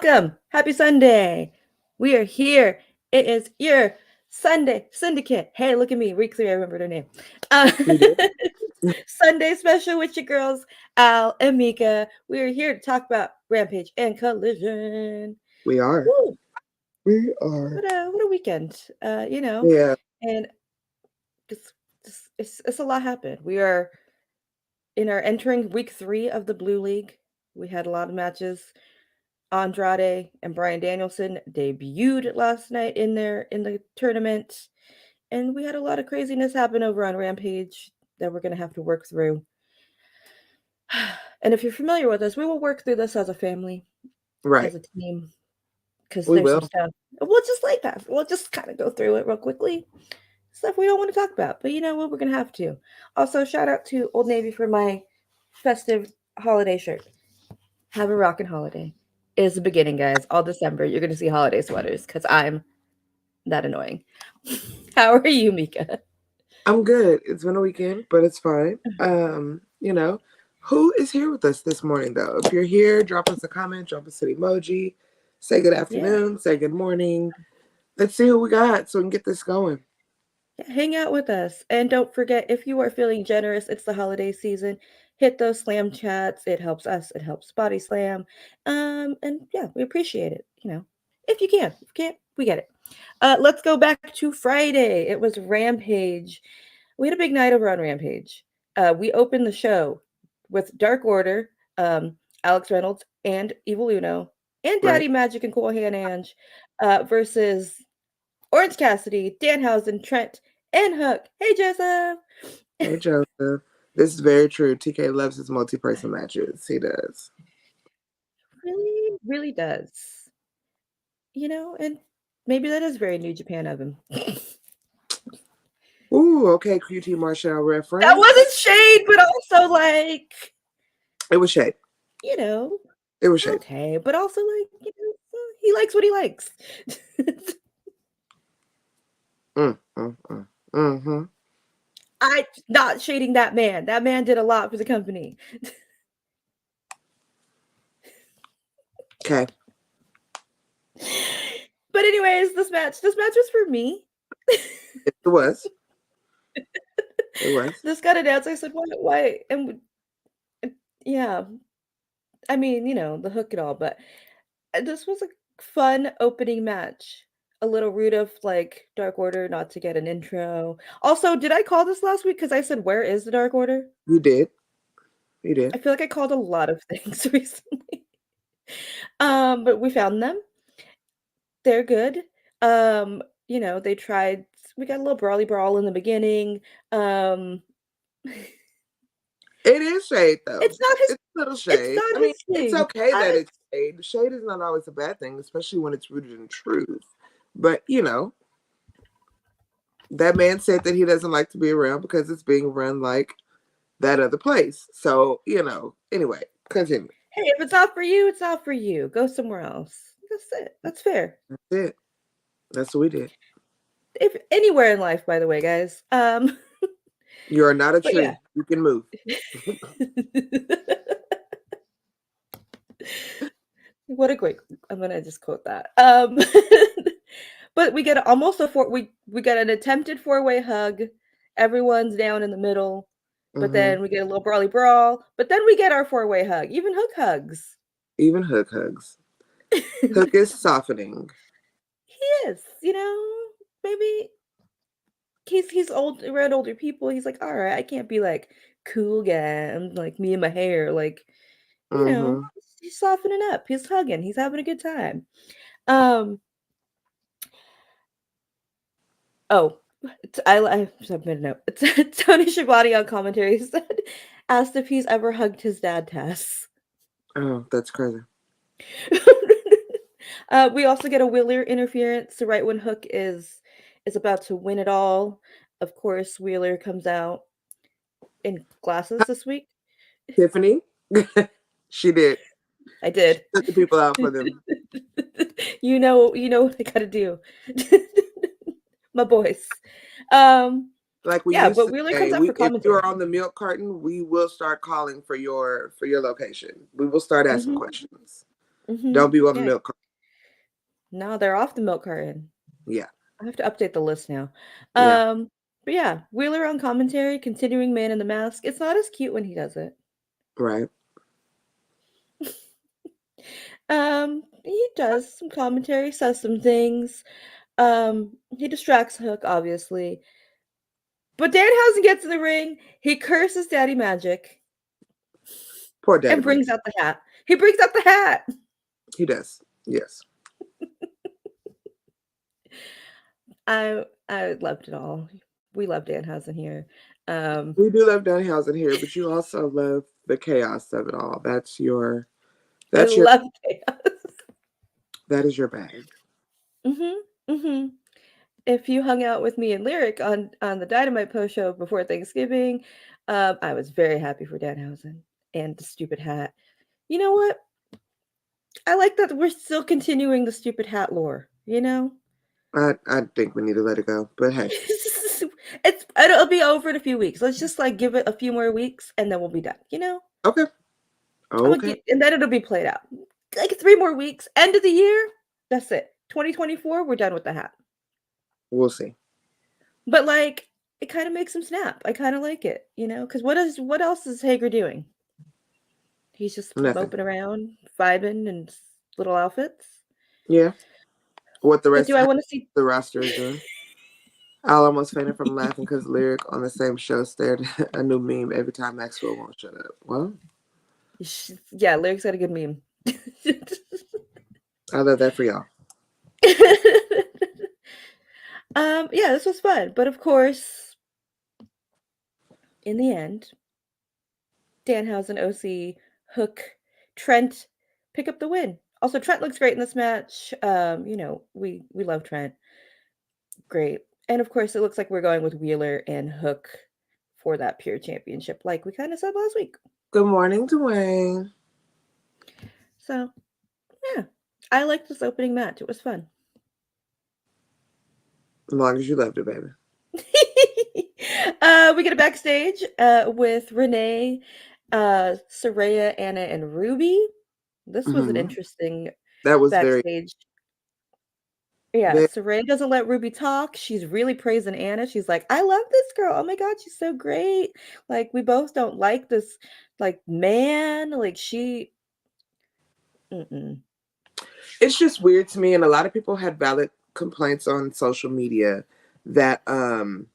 Welcome. Happy Sunday. We are here. It is your Sunday Syndicate. Hey, look at me. Week 3, I remember their name. Sunday special with your girls, Al and Mika. We are here to talk about Rampage and Collision. We are. Woo. We are. What a weekend. Yeah. And it's a lot happened. We are entering week 3 of the Blue League. We had a lot of matches. Andrade and Bryan Danielson debuted last night in the tournament, and we had a lot of craziness happen over on Rampage that we're going to have to work through. And if you're familiar with us, we will work through this as a family, right, as a team, because we there's will. some stuff. We'll just like that. We'll just kind of go through it real quickly. Stuff we don't want to talk about, but you know what? We're going to have to. Also, shout out to Old Navy for my festive holiday shirt. Have a rockin' holiday. It is the beginning, guys. All December, you're going to see holiday sweaters because I'm that annoying. How are you, Mika? I'm good. It's been a weekend, but it's fine. Who is here with us this morning, though? If you're here, drop us a comment, drop us an emoji, say good afternoon, say good morning. Let's see who we got so we can get this going. Hang out with us. And don't forget, if you are feeling generous, it's the holiday season. Hit those slam chats. It helps us. It helps Body Slam. And yeah, we appreciate it. If you can. If you can't, we get it. Let's go back to Friday. It was Rampage. We had a big night over on Rampage. We opened the show with Dark Order, Alex Reynolds, and Evil Uno, and Daddy Magic and Cool Hand Ange versus Orange Cassidy, Danhausen, Trent, and Hook. Hey, Joseph. Hey, Joseph. This is very true. TK loves his multi-person matches. He does. Really, really does. And maybe that is very New Japan of him. Ooh, okay, QT Marshall reference. That wasn't shade, but also like... It was shade. It was shade. Okay, but also like, he likes what he likes. Mm-hmm. I'm not shading that man. That man did a lot for the company. Okay. But anyways, this match was for me. It was. It was. This got announced. I said, why? And yeah, I mean, the hook and all, but this was a fun opening match. A little rude of like Dark Order not to get an intro. Also, did I call this last week? Because I said, where is the Dark Order? You did. You did. I feel like I called a lot of things recently. But we found them. They're good. They tried. We got a little brawly brawl in the beginning. It is shade, though. It's not his. It's a little shade. It's not his thing. It's okay that it's shade. Shade is not always a bad thing, especially when it's rooted in truth. But that man said that he doesn't like to be around because it's being run like that other place. So anyway, continue. Hey, if it's not for you, it's not for you. Go somewhere else. That's it. That's fair. That's it. That's what we did. If anywhere in life, by the way, guys. You are not a tree. Yeah. You can move. What a great! I'm gonna just quote that. But we get almost we got an attempted 4-way hug. Everyone's down in the middle, but then we get a little brawly brawl. But then we get our 4-way hug. Even Hook hugs. Even Hook hugs. Hook is softening. He is. Maybe he's old around older people. He's like, all right, I can't be like cool guy. I'm like me and my hair. Like, he's softening up. He's hugging. He's having a good time. Oh, I made a note. Tony Schiavone on commentary asked if he's ever hugged his dad, Tess. Oh, that's crazy. We also get a Wheeler interference right when Hook is about to win it all. Of course, Wheeler comes out in glasses this week. Tiffany, she did. I did. She took the people out for them. You know what I gotta do. My boys. Like we but Wheeler comes out for commentary. If you're on the milk carton, we will start calling for your location. We will start asking questions. Don't be on the Yeah. milk carton. No, they're off the milk carton. Yeah. I have to update the list now. Yeah. But yeah, Wheeler on commentary, continuing Man in the Mask. It's not as cute when he does it. Right. He does some commentary, says some things. He distracts Hook, obviously. But Danhausen gets in the ring. He curses Daddy Magic Poor Daddy and man. brings out the hat. He brings out the hat. He does. Yes. I loved it all. We love Danhausen here. We do love Danhausen here, but you also love the chaos of it all. That's your I that's your love chaos. that is your bag. If you hung out with me and Lyric on the Dynamite post show before Thanksgiving, I was very happy for Danhausen and the stupid hat. You know what? I like that we're still continuing the stupid hat lore. You know, I think we need to let it go. But hey. it'll be over in a few weeks. Let's just like give it a few more weeks and then we'll be done. You know? Okay. Okay. And then it'll be played out. Like 3 more weeks. End of the year. That's it. 2024. We're done with the hat. We'll see. But like, it kind of makes him snap. I kind of like it, you know, because what else is Hager doing? He's just Nothing. moping around, vibing in little outfits. Yeah. What the But rest do I want to see? the roster is doing. I almost fainted from laughing because Lyric on the same show stared at a new meme every time Maxwell won't shut up. Well, Yeah, Lyric's got a good meme. I love that for y'all. Yeah, this was fun, but of course, in the end, Danhausen, OC, Hook, Trent pick up the win. Also, Trent looks great in this match. You know, we love Trent. Great. And of course, it looks like we're going with Wheeler and Hook for that pure championship, like we kind of said last week. Good morning, Dwayne. So, yeah, I liked this opening match. It was fun. As long as you loved it, baby. We get a backstage with Renee, Saraya, Anna, and Ruby. This was an interesting that was backstage. Yeah, very Saraya doesn't let Ruby talk. She's really praising Anna. She's like, I love this girl. Oh my God, she's so great. Like, we both don't like this, like, man. Like, she. Mm-mm. It's just weird to me, and a lot of people had valid complaints on social media that now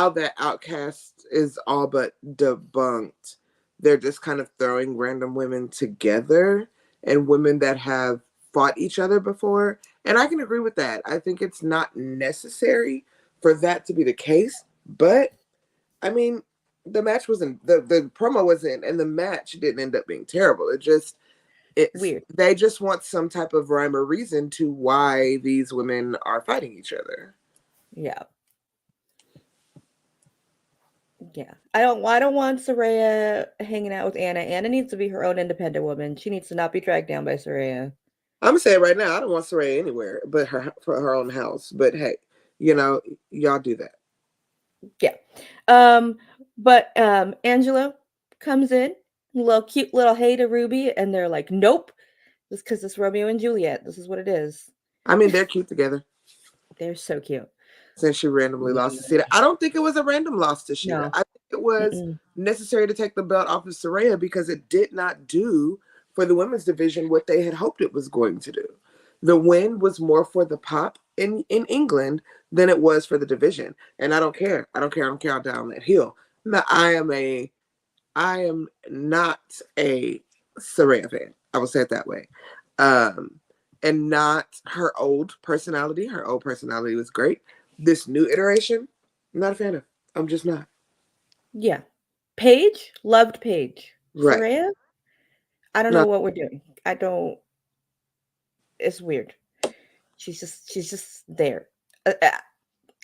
that Outcast is all but debunked, they're just kind of throwing random women together and women that have fought each other before. And I can agree with that. I think it's not necessary for that to be the case. But I mean, the match wasn't the promo wasn't, and the match didn't end up being terrible. It's Weird. They just want some type of rhyme or reason to why these women are fighting each other. Yeah. Yeah. I don't want Saraya hanging out with Anna. Anna needs to be her own independent woman. She needs to not be dragged down by Saraya. I'm gonna say it right now, I don't want Saraya anywhere but for her own house. But hey, y'all do that. Yeah. But Angelo comes in, cute little hey to Ruby, and they're like, nope. Just because it's Romeo and Juliet. This is what it is. I mean, they're cute together. They're so cute. Since she randomly lost to Sheeta. I don't think it was a random loss to Sheeta. No. I think it was necessary to take the belt off of Saraya because it did not do for the women's division what they had hoped it was going to do. The win was more for the pop in England than it was for the division. And I don't care. I don't care down that hill. No, I am not a Saraya fan. I will say it that way. And not her old personality. Her old personality was great. This new iteration, I'm not a fan of. I'm just not. Yeah. Paige, loved Paige. Right. Saraya, I don't know what we're doing. I don't. It's weird. She's just there.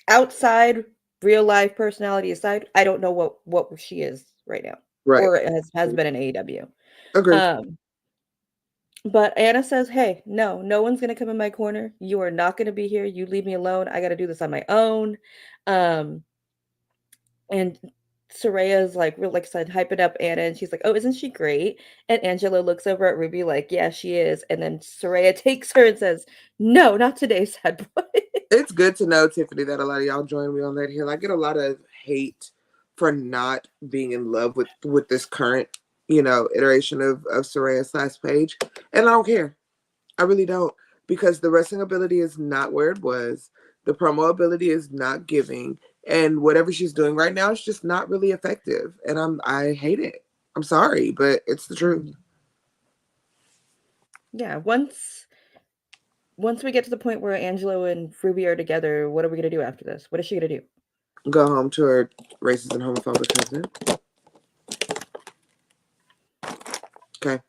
Outside real life personality aside, I don't know what she is right now. Right. Or has been in AEW. Agreed. But Anna says, hey, no one's going to come in my corner. You are not going to be here. You leave me alone. I got to do this on my own. And Soraya's like real like I said, hyping up Anna, and she's like, "Oh, isn't she great?" And Angela looks over at Ruby like, "Yeah, she is." And then Soraya takes her and says, "No, not today, sad boy." It's good to know, Tiffany, that a lot of y'all join me on that hill. I get a lot of hate for not being in love with this current, iteration of Soraya / Paige, and I don't care. I really don't, because the wrestling ability is not where it was. The promo ability is not giving, and whatever she's doing right now is just not really effective. And I hate it. I'm sorry, but it's the truth. Yeah, once we get to the point where Angelo and Ruby are together, what are we gonna do after this? What is she gonna do? Go home to her racist and homophobic husband. Okay.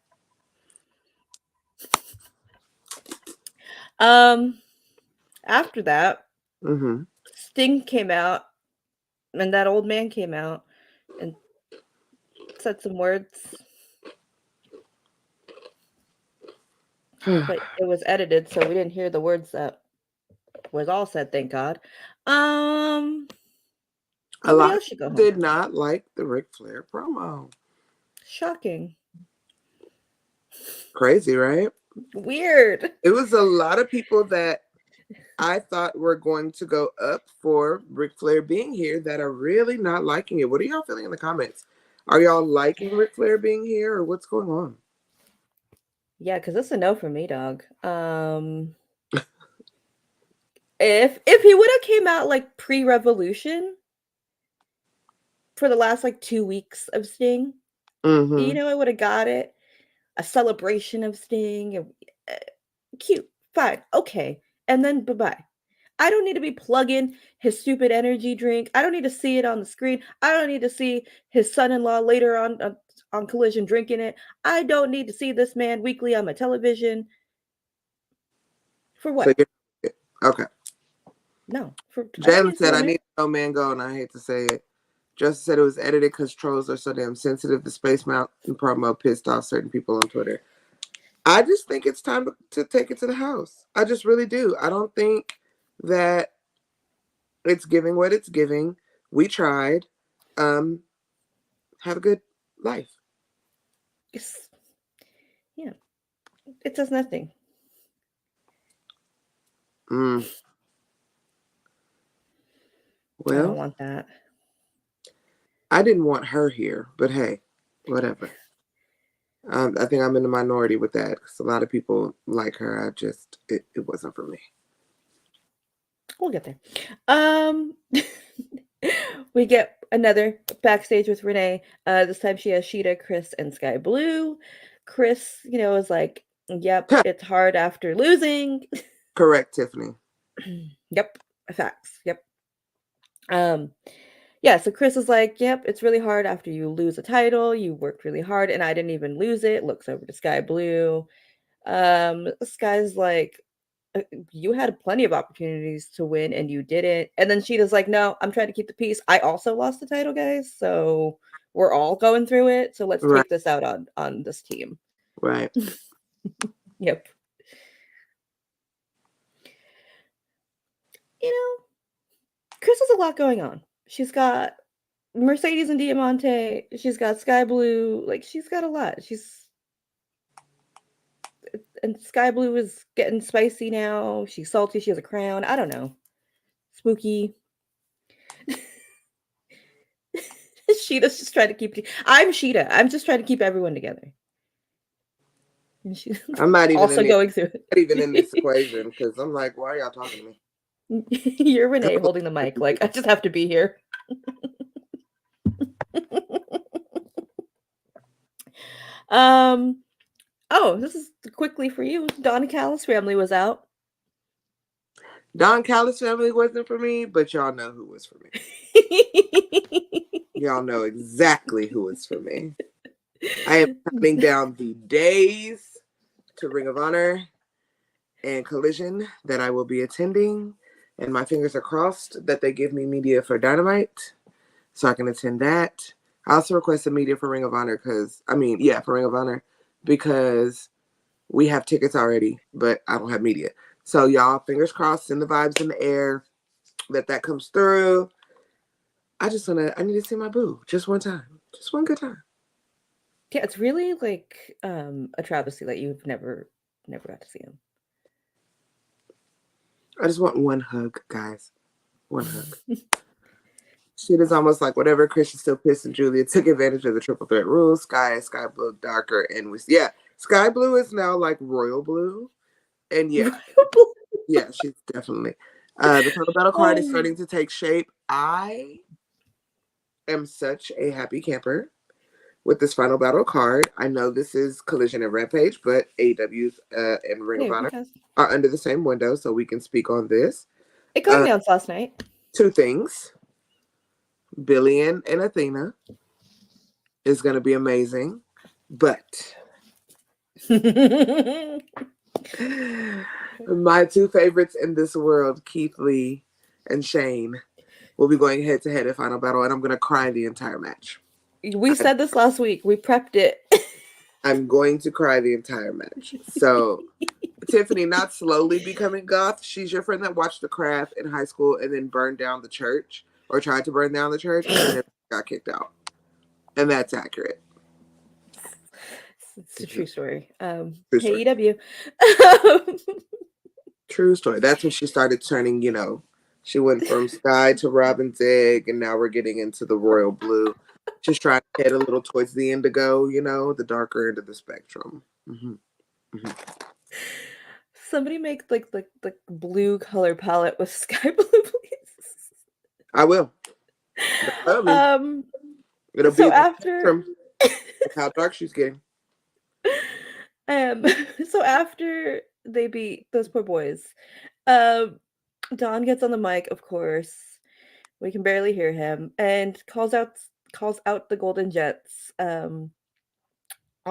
After that, Mm-hmm. Sting came out, and that old man came out and said some words, but it was edited, so we didn't hear the words that was all said. Thank God. A Nobody lot of else should go people home. did not like the Ric Flair promo. Shocking. Crazy, right? Weird. It was a lot of people that I thought were going to go up for Ric Flair being here that are really not liking it. What are y'all feeling in the comments? Are y'all liking Ric Flair being here, or what's going on? Yeah, because it's a no for me, dog. If he would have came out like pre-revolution for the last like 2 weeks of Sting, Mm-hmm. I would have got it. A celebration of Sting. Uh, Cute. Fine. Okay. And then bye-bye. I don't need to be plugging his stupid energy drink. I don't need to see it on the screen. I don't need to see his son-in-law later on Collision drinking it. I don't need to see this man weekly on my television. For So what? you're okay. No. I don't need Jalen to see said, that I man. need No Man Go, and I hate to say it. Justice said it was edited because trolls are so damn sensitive. The Space Mountain promo pissed off certain people on Twitter. I just think it's time to take it to the house. I just really do. I don't think that it's giving what it's giving. We tried. Have a good life. It's, yeah. It does nothing. Mm. I don't Well, want that. I didn't want her here, but hey, whatever. I think I'm in the minority with that because a lot of people like her. It wasn't for me. We'll get there. We get another backstage with Renee. This time she has Sheeta, Chris, and Sky Blue. Chris, is like, "Yep, it's hard after losing." Correct, Tiffany. Yep, facts. Yep. Um, yeah. So Chris is like, "Yep, it's really hard after you lose a title. You worked really hard, and I didn't even lose it." Looks over to Sky Blue. Sky's like, you had plenty of opportunities to win and you didn't. And then Sheeta's like, no, I'm trying to keep the peace. I also lost the title, guys. So we're all going through it. So let's Right, take this out on this team. right. Yep. Chris has a lot going on. She's got Mercedes and Diamante. She's got Sky Blue. Like, she's got a lot. And Sky Blue is getting spicy now. She's salty. She has a crown. I don't know. Spooky. Sheeta's just trying to keep. I'm Sheeta. I'm just trying to keep everyone together. And she's I'm not even also in it. going through Not even in this it. equation because I'm like, why are y'all talking to me? You're Renee holding the mic. Like, I just have to be here. um. Oh, this is quickly for you. Don Callis' family was out. Don Callis' family wasn't for me, but y'all know who was for me. Y'all know exactly who is for me. I am counting down the days to Ring of Honor and Collision that I will be attending, and my fingers are crossed that they give me media for Dynamite so I can attend that. I also requested media for Ring of Honor for Ring of Honor because we have tickets already, but I don't have media. So y'all, fingers crossed, send the vibes in the air that comes through. I need to see my boo just one time. Just one good time. Yeah, it's really like a travesty that you've never got to see him. I just want one hug, guys. One hug. Shit is almost like whatever Christian still pissed and Julia took advantage of the triple threat rules. Sky Blue darker, and Sky Blue is now like royal blue. And yeah, she's definitely the Final Battle card is starting to take shape. I am such a happy camper with this Final Battle card. I know this is Collision and Rampage, but AEW's and Ring of Honor are under the same window, so we can speak on this. It got announced last night. 2 things. Billy and Athena is going to be amazing, but my 2 favorites in this world, Keith Lee and Shane, will be going head to head at Final Battle, and I'm going to cry the entire match. We said this last week. We prepped it. I'm going to cry the entire match. So, Tiffany, not slowly becoming goth. She's your friend that watched The Craft in high school and then burned down the church, or tried to burn down the church, and then got kicked out. And that's accurate. It's a true story. True story. AEW. True story. That's when she started turning, she went from Sky to Robin's Egg, and now we're getting into the royal blue. Just trying to head a little towards the indigo, the darker end of the spectrum. Mm-hmm. Mm-hmm. Somebody make like the blue color palette with sky blue, please. I will. It'll so be after how dark she's getting. So after they beat those poor boys, Don gets on the mic, of course. We can barely hear him, and calls out the Golden Jets. All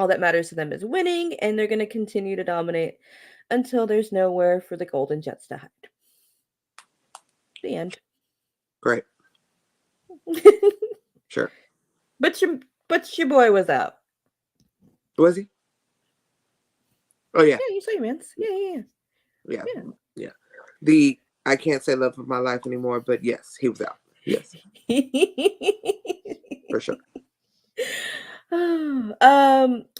that matters to them is winning, and they're going to continue to dominate until there's nowhere for the Golden Jets to hide. The end. Great. Sure. But your boy was out. Was he? Oh yeah. Yeah, you saw your man's. Yeah. The I can't say love of my life anymore, but yes, he was out. Yes. For sure.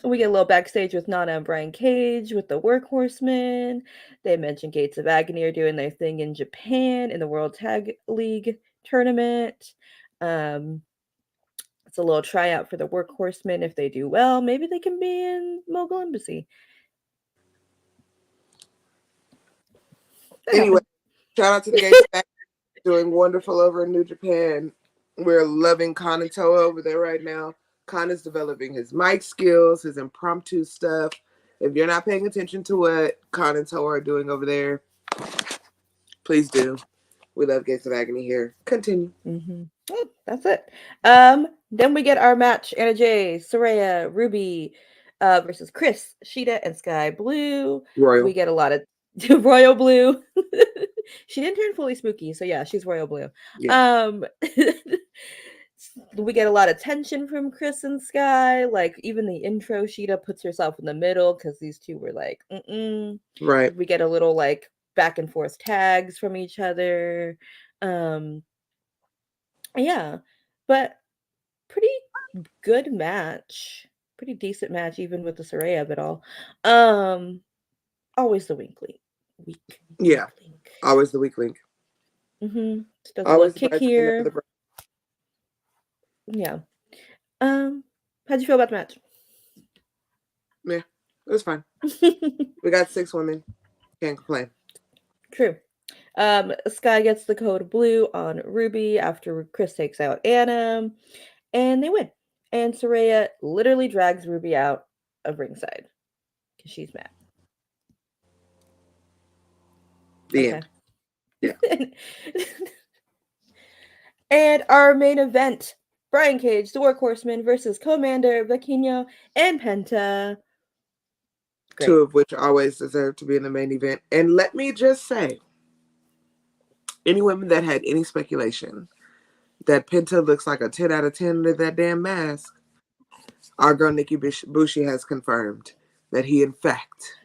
We get a little backstage with Nana and Brian Cage with the Workhorsemen. They mentioned Gates of Agony are doing their thing in Japan in the World Tag League tournament. It's a little tryout for the Workhorsemen. If they do well, maybe they can be in Mogul Embassy. Anyway, shout out to the Gates of Agony, doing wonderful over in New Japan. We're loving Khan and Toa over there right now. Khan is developing his mic skills, his impromptu stuff. If you're not paying attention to what Khan and Toa are doing over there, please do. We love Gates of Agony here. Continue. Mm-hmm. Oh, that's it. Then we get our match: Anna Jay, Saraya, Ruby versus Chris, Sheeta, and Sky Blue. Royal. We get a lot of Royal Blue. She didn't turn fully spooky, so yeah, she's Royal Blue. Yeah. We get a lot of tension from Chris and Sky. Like, even the intro, Sheeta puts herself in the middle because these two were like, Right. We get a little like back and forth tags from each other. Yeah, but pretty good match. Pretty decent match, even with the Saraya of it all. Always the weak link. Yeah. Link. Always the weak link. Mm-hmm. Does a little kick here. Yeah. How'd you feel about the match? Yeah, it was fine. We got 6 women. Can't complain. True. Sky gets the code blue on Ruby after Chris takes out Anna, and they win. And Saraya literally drags Ruby out of ringside because she's mad. The end. Yeah. And our main event: Brian Cage, the Workhorseman versus Commander, Vaquinho, and Penta. Great. 2 of which always deserve to be in the main event. And let me just say, any women that had any speculation that Penta looks like a 10 out of 10 under that damn mask, our girl Nikki Bushi has confirmed that he, in fact,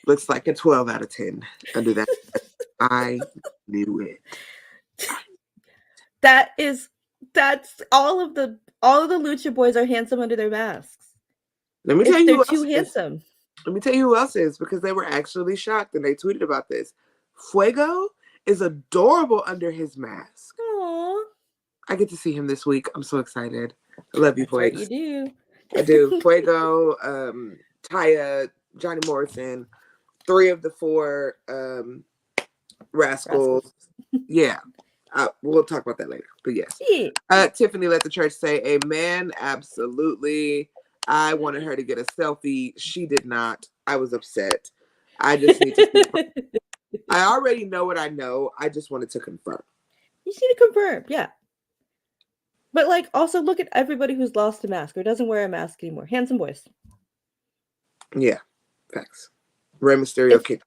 looks like a 12 out of 10 under that. I knew it. That is That's all of the Lucha boys are handsome under their masks. Let me tell you They're who too else is. handsome. Let me tell you who else is, because they were actually shocked and they tweeted about this. Fuego is adorable under his mask. Aww. I get to see him this week. I'm so excited. I love you, That's right, Fuego. you do. I do. Fuego, Taya, Johnny Morrison, 3 of the 4 rascals. Yeah. We'll talk about that later. But yes. Yeah. Tiffany let the church say amen. Absolutely. I wanted her to get a selfie. She did not. I was upset. I just need to see. I already know what I know. I just wanted to confirm. You need to confirm, yeah. But like, also look at everybody who's lost a mask or doesn't wear a mask anymore. Handsome boys. Yeah, facts. Rey Mysterio kicked.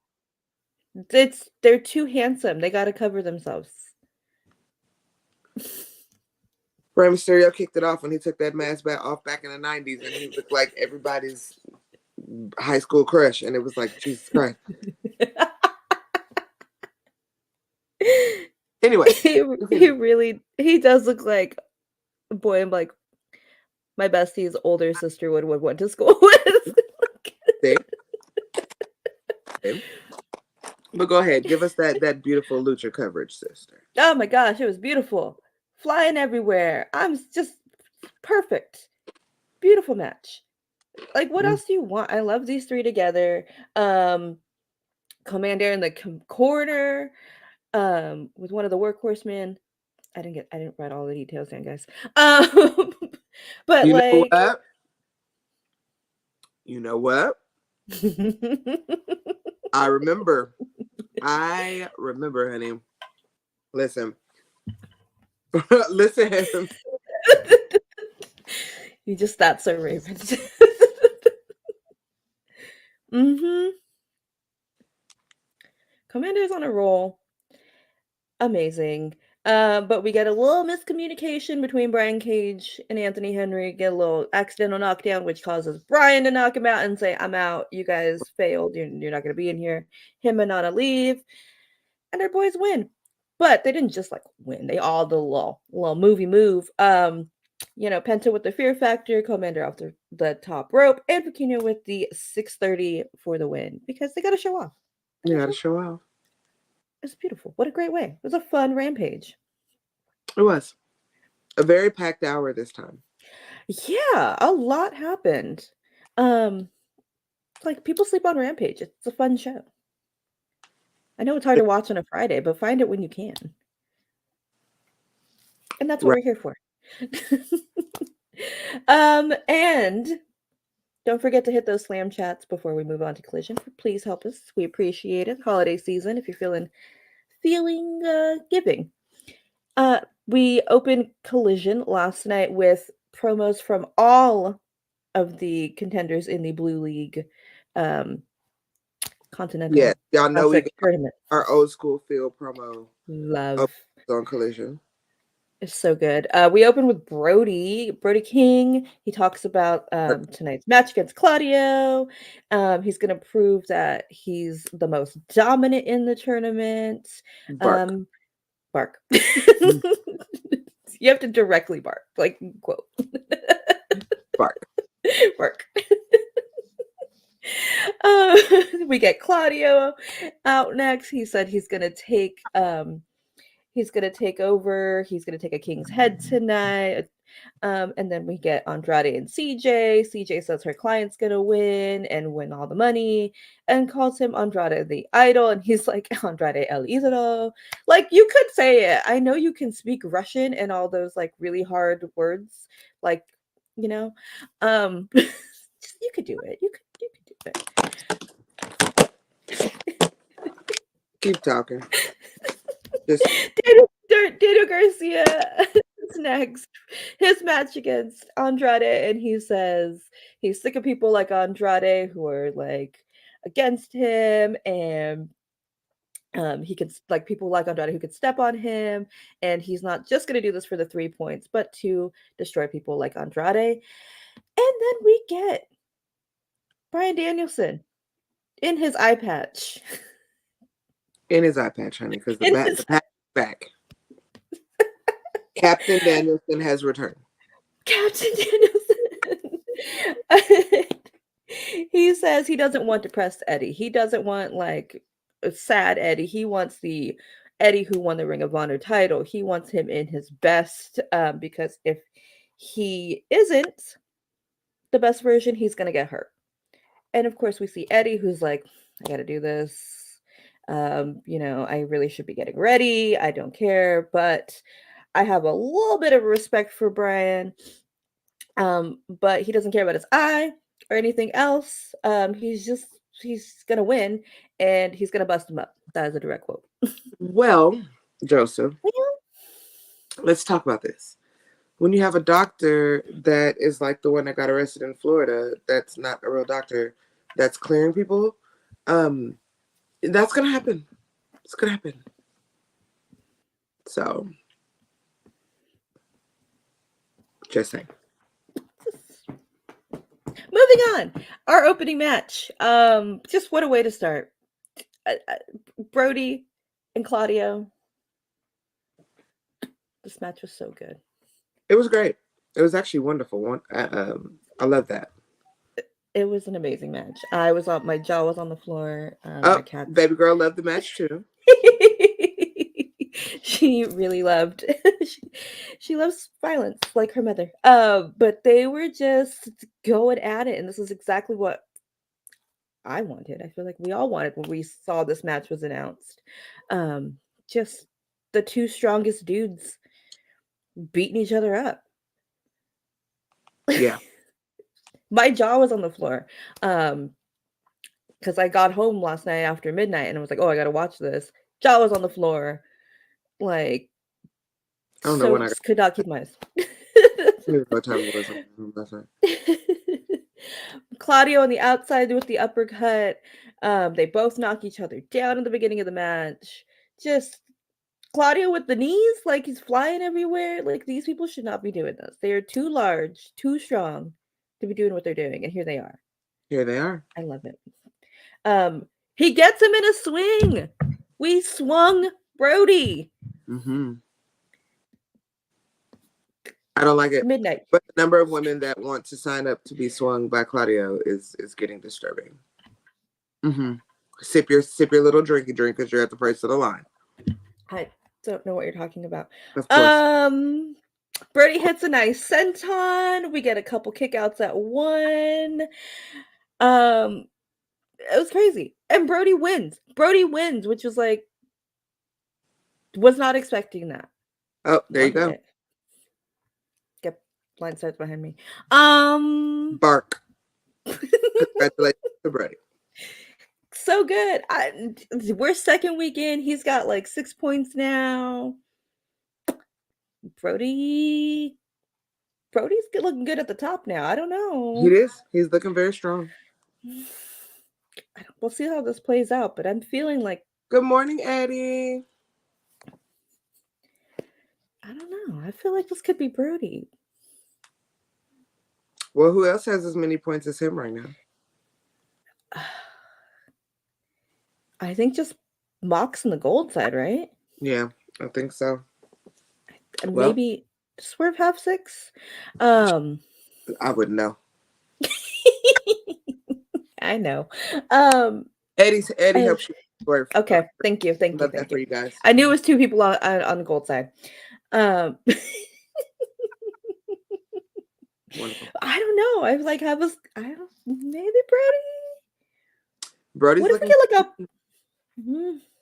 They're too handsome. They got to cover themselves. Rey Mysterio kicked it off when he took that mask back in the 90s, and he looked like everybody's high school crush, and it was like, Jesus Christ. Anyway, he does look like a boy I'm like my bestie's older sister would went to school with. But go ahead, give us that beautiful lucha coverage, sister. Oh my gosh, it was beautiful. Flying everywhere. I'm just perfect. Beautiful match. Like, what else do you want? I love these 3 together. Commander in the corner, with one of the workhorsemen. I didn't write all the details down, guys. But you like, you know what? I remember, honey. Listen. Listen. You just that's so Raven. Commander's on a roll. Amazing. But we get a little miscommunication between Brian Cage and Anthony Henry, get a little accidental knockdown, which causes Brian to knock him out and say, I'm out. You guys failed. You're not going to be in here. Him and Nana leave. And our boys win. But they didn't just like win. They all did a little movie move. Penta with the fear factor, Commander off the top rope, and Pequeno with the 630 for the win. Because they got to show off. You got to show off. It's beautiful. What a great way. It was a fun Rampage. It was. A very packed hour this time. Yeah, a lot happened. Like, people sleep on Rampage. It's a fun show. I know it's hard to watch on a Friday, but find it when you can. And that's what we're here for. And don't forget to hit those slam chats before we move on to Collision. Please help us. We appreciate it. Holiday season, if you're feeling giving. We opened Collision last night with promos from all of the contenders in the Blue League Continental. Yeah, y'all know we got tournament. Our old school field promo. Love on Collision. It's so good. We open with Brody King. He talks about tonight's match against Claudio. He's going to prove that he's the most dominant in the tournament. Bark. You have to directly bark, like quote. Bark. Bark. We get Claudio out next. He said he's going to take over. He's going to take a King's Head tonight. And then we get Andrade and CJ. CJ says her client's going to win and win all the money and calls him Andrade the Idol. And he's like, Andrade el Idolo. Like, you could say it. I know you can speak Russian and all those like really hard words. Like, you could do it. You could do it. Keep talking. Daniel Garcia is next. His match against Andrade, and he says he's sick of people like Andrade who are like against him, and he could like people like Andrade who could step on him, and he's not just going to do this for the 3 points, but to destroy people like Andrade. And then we get Bryan Danielson in his eye patch. In his eye patch, honey, because the patch is back. Captain Danielson has returned. Captain Danielson. He says he doesn't want depressed Eddie. He doesn't want like a sad Eddie. He wants the Eddie who won the Ring of Honor title. He wants him in his best, because if he isn't the best version, he's gonna get hurt. And of course, we see Eddie, who's like, I gotta do this. I really should be getting ready. I don't care, but I have a little bit of respect for Brian. But he doesn't care about his eye or anything else. He's gonna win and he's gonna bust him up. That is a direct quote. Well, Joseph, let's talk about this. When you have a doctor that is like the one that got arrested in Florida, that's not a real doctor, that's clearing people, that's gonna happen. It's gonna happen. So, just saying. Moving on, our opening match. Just what a way to start. Brody and Claudio. This match was so good. It was great. It was actually wonderful. I love that. It was an amazing match. My jaw was on the floor. My cat, baby girl, loved the match too. She really loved. She loves violence like her mother. But they were just going at it, and this is exactly what I wanted. I feel like we all wanted when we saw this match was announced. Just the two strongest dudes beating each other up. Yeah. My jaw was on the floor. Because I got home last night after midnight and I was like, oh, I gotta watch this. Jaw was on the floor. Like, I don't know when I could not keep my eyes. What time it was. Claudio on the outside with the uppercut. They both knock each other down in the beginning of the match. Just Claudio with the knees, like he's flying everywhere. Like, these people should not be doing this. They are too large, too strong to be doing what they're doing, and here they are. Here they are. I love it. He gets him in a swing. We swung Brody. Mm-hmm. I don't like it. Midnight. But the number of women that want to sign up to be swung by Claudio is getting disturbing. Mm-hmm. Sip your little drinky drink because you're at the first of the line. I don't know what you're talking about. Of course. Brody hits a nice senton. We get a couple kickouts at one. It was crazy. And Brody wins. Which was like, was not expecting that. Oh, there you go. Get line starts behind me. Bark. Congratulations to Brody. So good. We're second week in. He's got like 6 points now. Brody's looking good at the top now. I don't know. He is. He's looking very strong. We'll see how this plays out, but I'm feeling like. Good morning, Eddie. I don't know. I feel like this could be Brody. Well, who else has as many points as him right now? I think just Mox on the gold side, right? Yeah, I think so. And maybe Swerve have 6. I wouldn't know. I know. Eddie helps you. Swerve. Okay, thank you. Love that for you guys. I knew it was 2 people on the gold side. Wonderful. I don't know. I was like, maybe Brody. Brody's what if we get like a?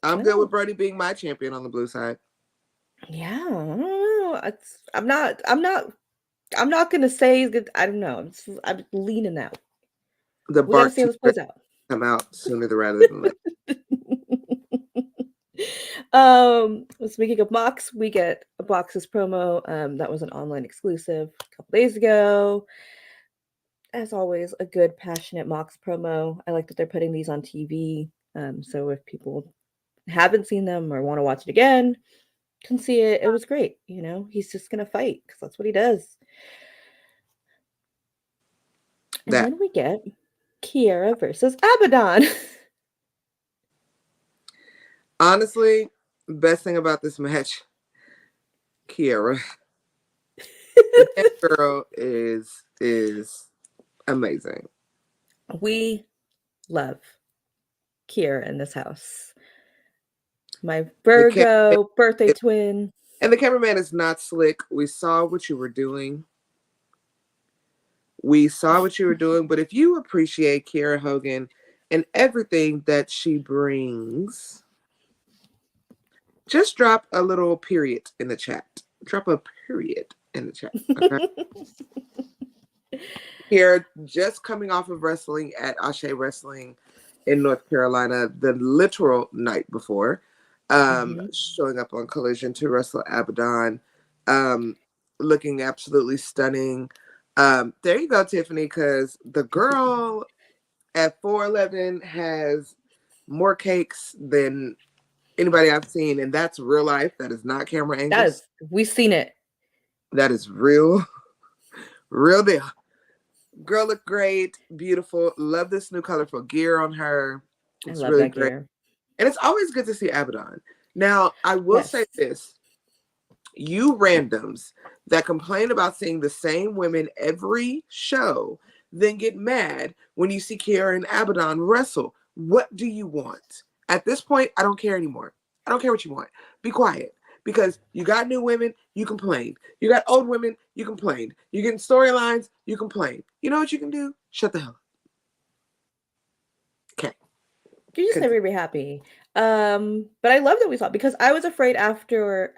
I'm good with Brody being my champion on the blue side. Yeah, I don't know. I'm not gonna say he's good. I don't know. I'm leaning out. The we gotta see how this plays out. Come out sooner rather than later. Speaking of Mox, we get a Mox's promo. That was an online exclusive a couple days ago. As always, a good, passionate Mox promo. I like that they're putting these on TV. So if people haven't seen them or want to watch it again, can see it. It was great. He's just gonna fight because that's what he does. And then we get Kiera versus Abaddon. Honestly, best thing about this match, Kiera. That girl is amazing. We love Kiera in this house. My Virgo birthday twin. And the cameraman is not slick. We saw what you were doing. But if you appreciate Kiera Hogan and everything that she brings, just drop a little period in the chat. Drop a period in the chat. Okay? Kiera just coming off of wrestling at Ashe Wrestling in North Carolina the literal night before, showing up on Collision to wrestle Abaddon, looking absolutely stunning. There you go, Tiffany, because the girl at 4'11" has more cakes than anybody I've seen, and that's real life. That is not camera angles. We've seen it. That is real deal. Girl looked great, beautiful. Love this new colorful gear on her. It's really that great. Gear. And it's always good to see Abaddon. Now, I will say this. You randoms that complain about seeing the same women every show, then get mad when you see Kiera and Abaddon wrestle. What do you want? At this point, I don't care anymore. I don't care what you want. Be quiet. Because you got new women, you complain. You got old women, you complain. You're getting storylines, you complain. You know what you can do? Shut the hell up. Okay. You just never be happy. But I love that we saw it because I was afraid after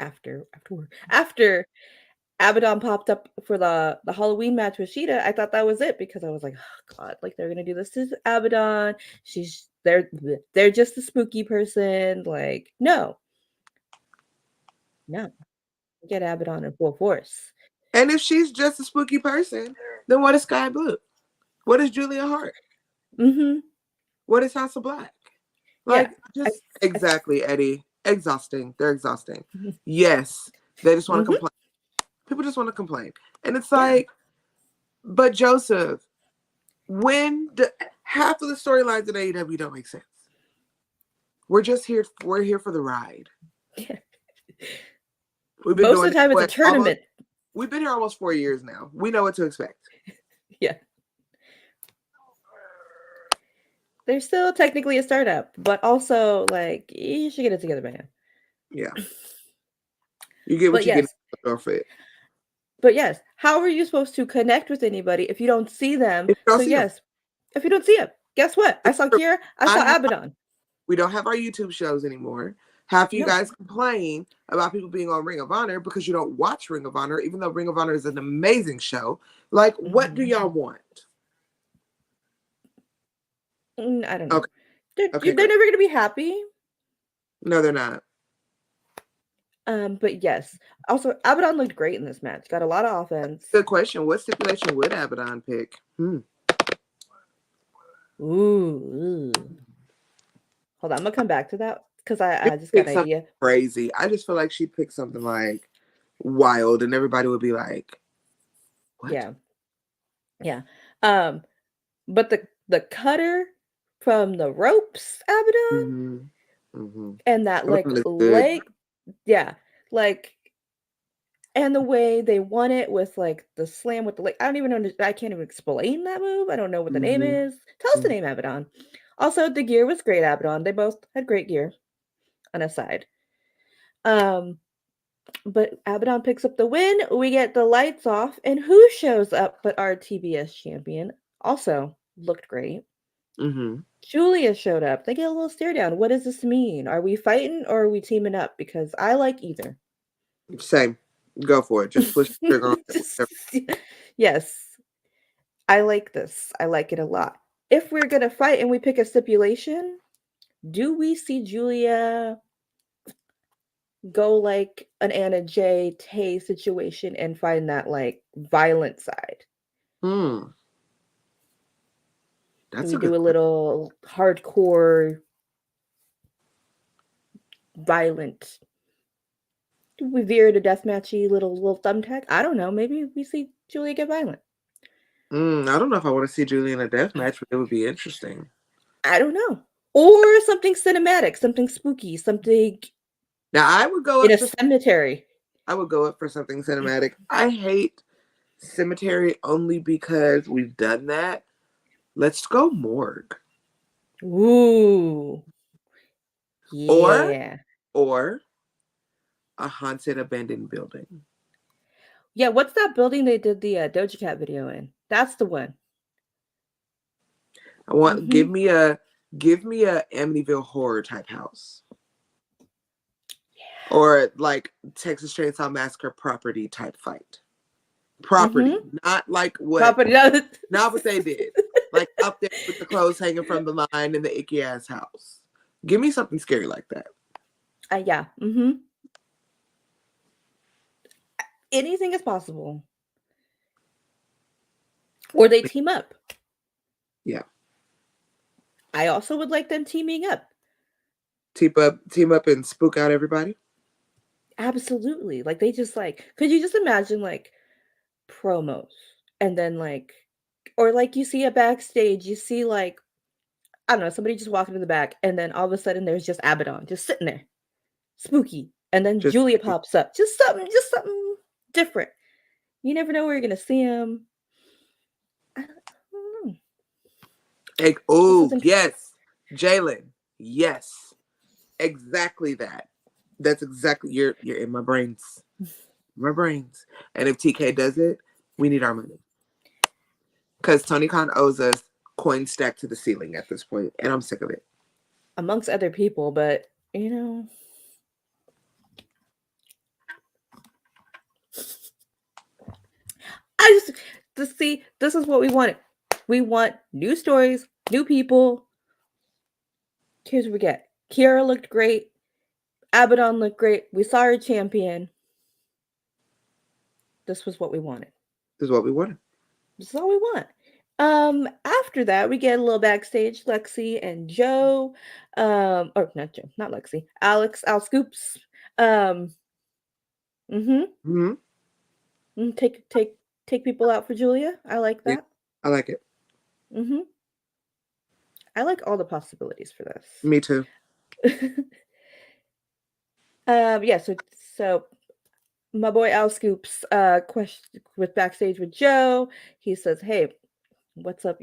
Abaddon popped up for the Halloween match with Sheeta, I thought that was it because I was like, oh God, like they're gonna do this to Abaddon. They're just a spooky person. Like, no. Get Abaddon in full force. And if she's just a spooky person, then what is Sky Blue? What is Julia Hart? What is House of Black? Like, exactly, Eddie. Exhausting. They're exhausting. Yes, they just want to complain. People just want to complain. And it's like, but Joseph, half of the storylines in AEW don't make sense. We're here for the ride. We've been most of the time it's a tournament. We've been here almost 4 years now. We know what to expect. Yeah. They're still technically a startup, but also like you should get it together, man. Yeah. You get what you get for it. But yes, how are you supposed to connect with anybody if you don't see them? If you don't see them, guess what? I saw Kiera, I saw Abaddon. We don't have our YouTube shows anymore. Half of you guys complain about people being on Ring of Honor because you don't watch Ring of Honor, even though Ring of Honor is an amazing show. Like, what do y'all want? I don't know. Okay. They're never going to be happy. No, they're not. But yes. Also, Abaddon looked great in this match. Got a lot of offense. Good question. What stipulation would Abaddon pick? Ooh. Hold on. I'm going to come back to that. Because I just got an idea. Crazy. I just feel like she'd pick something like wild and everybody would be like, what? Yeah. But the cutter from the ropes, Abaddon, and that like leg, and the way they won it with like the slam with the leg. I don't even know. I can't even explain that move. I don't know what the name is. Tell us the name, Abaddon. Also, the gear was great, Abaddon. They both had great gear. On a side. But Abaddon picks up the win. We get the lights off. And who shows up but our TBS champion? Also looked great. Julia showed up. They get a little stare down. What does this mean? Are we fighting or are we teaming up? Because I like either. Same. Go for it. Just push the trigger on. Yes. I like this. I like it a lot. If we're going to fight and we pick a stipulation, do we see Julia go like an Anna J. Tay situation and find that like violent side? That's we do a little hardcore violent. Do we veer to deathmatchy little thumbtack? I don't know. Maybe we see Julia get violent. I don't know if I want to see Julia in a deathmatch, but it would be interesting. I don't know. Or something cinematic, something spooky, something. Now I would go in a cemetery. I would go up for something cinematic. I hate Cemetery only because we've done that. Let's go morgue. Ooh. Or Yeah. or a haunted abandoned building. Yeah, what's that building they did the Doja Cat video in? That's the one. I want Mm-hmm. give me a Amityville horror type house. Or like Texas Chainsaw Massacre property type fight. Property, Mm-hmm. not like what Property. not what they did. Like up there with the clothes hanging from the line in the icky ass house. Give me something scary like that. Yeah. Mm-hmm. Anything is possible. Or they team up. Yeah. I also would like them teaming up. Team up and spook out everybody. Absolutely. Like they just like, could you just imagine like promos and then like, or like you see a backstage, you see like, I don't know, somebody just walking in the back and then all of a sudden there's just Abaddon just sitting there, spooky. And then Just Julia pops up, just something different. You never know where you're going to see him. I don't know. like, This oh is interesting. yes, Jalen. Yes. Exactly that. That's exactly you're in my brains. My brains. And if TK does it, we need our money. Because Tony Khan owes us coins stacked to the ceiling at this point, and I'm sick of it. Amongst other people, but you know, I just to see this is what we wanted. We want new stories, new people. Here's what we get. Kiara looked great. Abaddon looked great. We saw her champion. This was what we wanted. This is what we wanted. This is all we want. After that, we get a little backstage. Lexi and Joe, or not Joe, not Lexi, Alex, Al Scoops. Um, Mm-hmm. take people out for Julia. I like Yeah, that. I like it. Mm-hmm. I like all the possibilities for Me too. this. Yeah. So my boy Al Scoops, question with backstage with Joe. He says, "Hey, what's up?"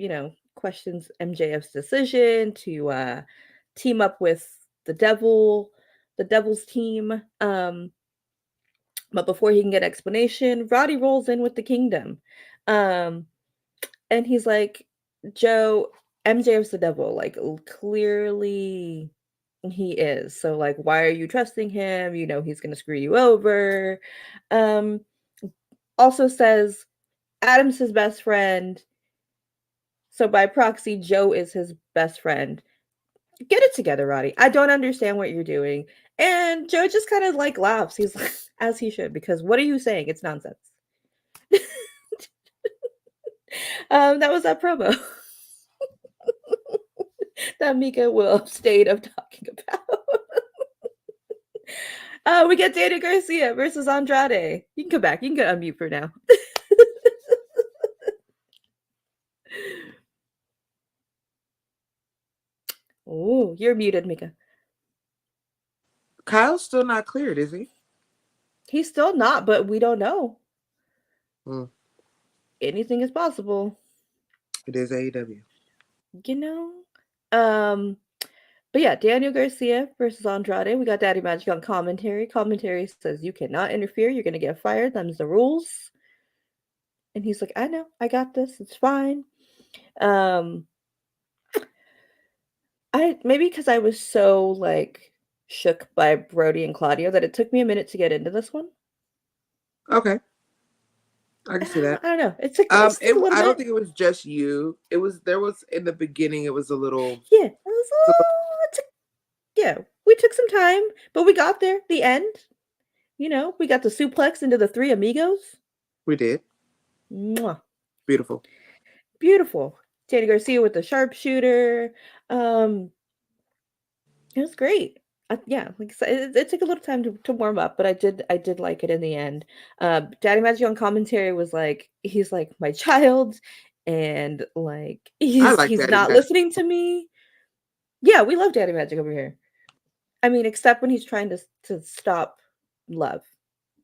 Questions MJF's decision to team up with the Devil's team. But before he can get explanation, Roddy rolls in with the Kingdom, um, and he's like, "Joe, MJF's the Devil. Like clearly." He is. So like why are you trusting him? He's going to screw you over. Um Also says Adam's his best friend. So by proxy Joe is his best friend. Get it together, Roddy. I don't understand what you're doing. And Joe just kind of like laughs. He's like, as he should, because what are you saying? It's nonsense. That was that promo that Mika will abstain of talking about. We get Daniel Garcia versus Andrade. You can come back. You can get unmute for now. Oh, you're muted, Mika. Kyle's still not cleared, is he? He's still not, but we don't know. Mm, Anything is possible. it is AEW. You know? But yeah, Daniel Garcia versus Andrade. We got Daddy Magic on commentary. Commentary says you cannot interfere. You're gonna get fired. Them's the rules. And he's like, I know, I got this. It's fine. Um, I maybe because I was so like shook by Brody and Claudio that it took me a minute to get into this one. Okay. I can see that. I don't know. It took a little I don't bit. think it was just you. There was in the beginning. It was a little. Yeah, it was a little. Yeah, we took some time, but we got there. The end. We got the suplex into the three amigos. We did. Mwah. Beautiful. Beautiful. Danny Garcia with the sharpshooter. It was great. Yeah, like I said, it took a little time to warm up, but I did like it in the end. Daddy Magic on commentary was like, he's like my child, and like I like he's Daddy not Magic. listening to me. Yeah, we love Daddy Magic over here. I mean, except when he's trying to stop love.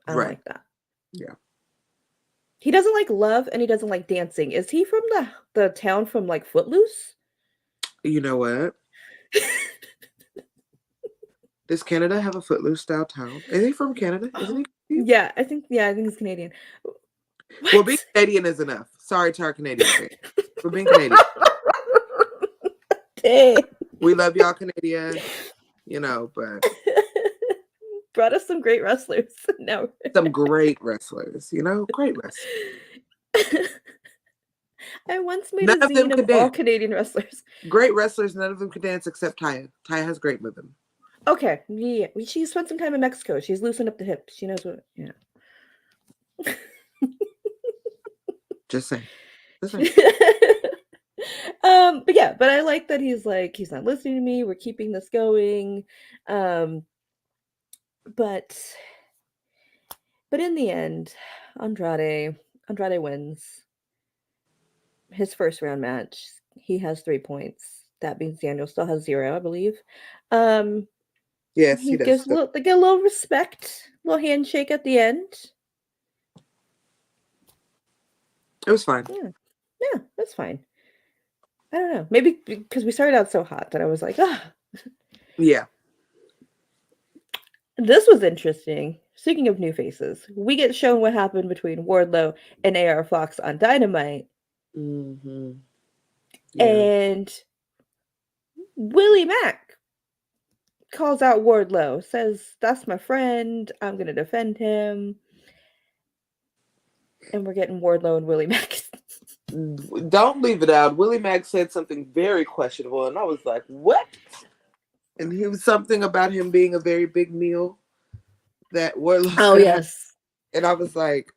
I don't Right. like that. Yeah. He doesn't like love and he doesn't like dancing. Is he from the town from like Footloose? You know what? Does Canada have a Footloose style town? Is he from Canada? Isn't Oh, he Canadian? yeah, I think he's Canadian. Well, being What? Canadian is enough. Sorry to our Canadian fans. We're being Canadian. Dang. We love y'all, Canadian. You know, but Brought us some great wrestlers. No. some great wrestlers. You know, great wrestlers. I once made None a of them zine could of all dance. Canadian wrestlers. Great wrestlers. None of them could dance except Taya. Taya has great rhythm. Okay, yeah. She spent some time in Mexico. She's loosened up the hips. She knows what, Just saying. Just saying. but I like that he's like, he's not listening to me. We're keeping this going. But in the end, Andrade wins his first round match. He has 3 points. That means Daniel still has 0, I believe. Yes, He he does. gives they get a little respect, little handshake at the end. It was fine. Yeah, that's fine. I don't know. Maybe because we started out so hot that I was like, Yeah. This was interesting. Speaking of new faces, we get shown what happened between Wardlow and AR Fox on Dynamite. Mm-hmm. Yeah. And Willie Mack calls out Wardlow, says, "That's my friend. I'm going to defend him." And we're getting Wardlow and Willie Mack. Don't leave it out. Willie Mack said something very questionable, and I was like, what? And he was something about him being a very big meal that Wardlow's gonna have. And I was like,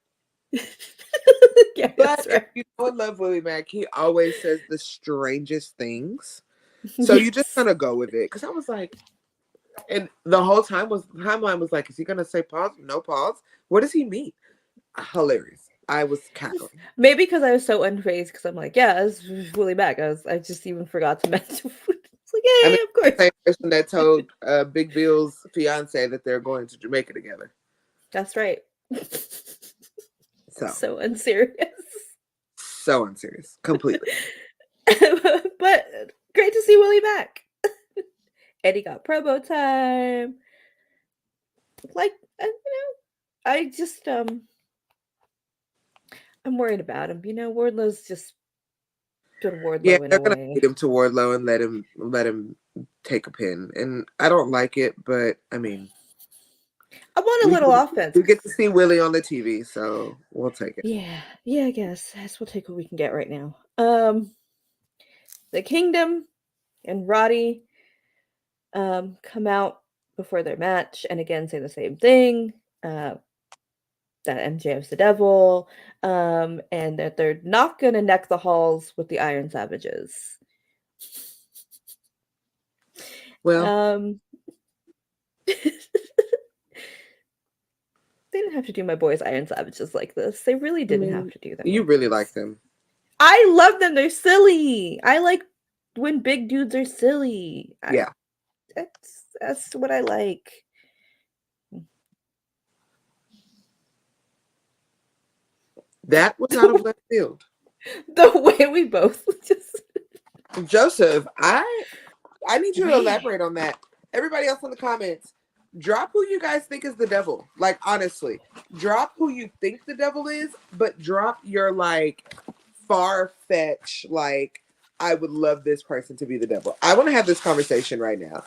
yeah, but right. if you don't love Willie Mack, he always says the strangest things. So you just kind of go with it. Because I was like, and the whole timeline was like, is he gonna say pause? No pause. What does he mean? Hilarious. I was cackling. Maybe because I was so unfazed because I'm like, yeah, it's Willie Mack. I just even forgot to mention. It's like, yeah, of course. The same person that told Big Bill's fiance that they're going to Jamaica together. That's right. So unserious. So unserious. Completely. But great to see Willie Mack. Eddie got promo time. Like, I just I'm worried about him. Wardlow's just been Wardlow in a way. They're gonna lead him to Wardlow and let him take a pin. And I don't like it, but I mean, I want a little offense. We get to see Willie on the TV, so we'll take it. Yeah, I guess we'll take what we can get right now. The Kingdom and Roddy come out before their match and again say the same thing. That MJF's the devil, and that they're not gonna neck the halls with the Iron Savages. Well, they didn't have to do my boys Iron Savages like this. They really didn't have to do them. You really like them. I love them. They're silly. I like when big dudes are silly. Yeah. That's what I like. That was out of left field. The way we both just Joseph, I need you to elaborate on that. Everybody else in the comments, drop who you guys think is the devil. Like, honestly, drop who you think the devil is, but drop your like far-fetched, like, I would love this person to be the devil. I want to have this conversation right now.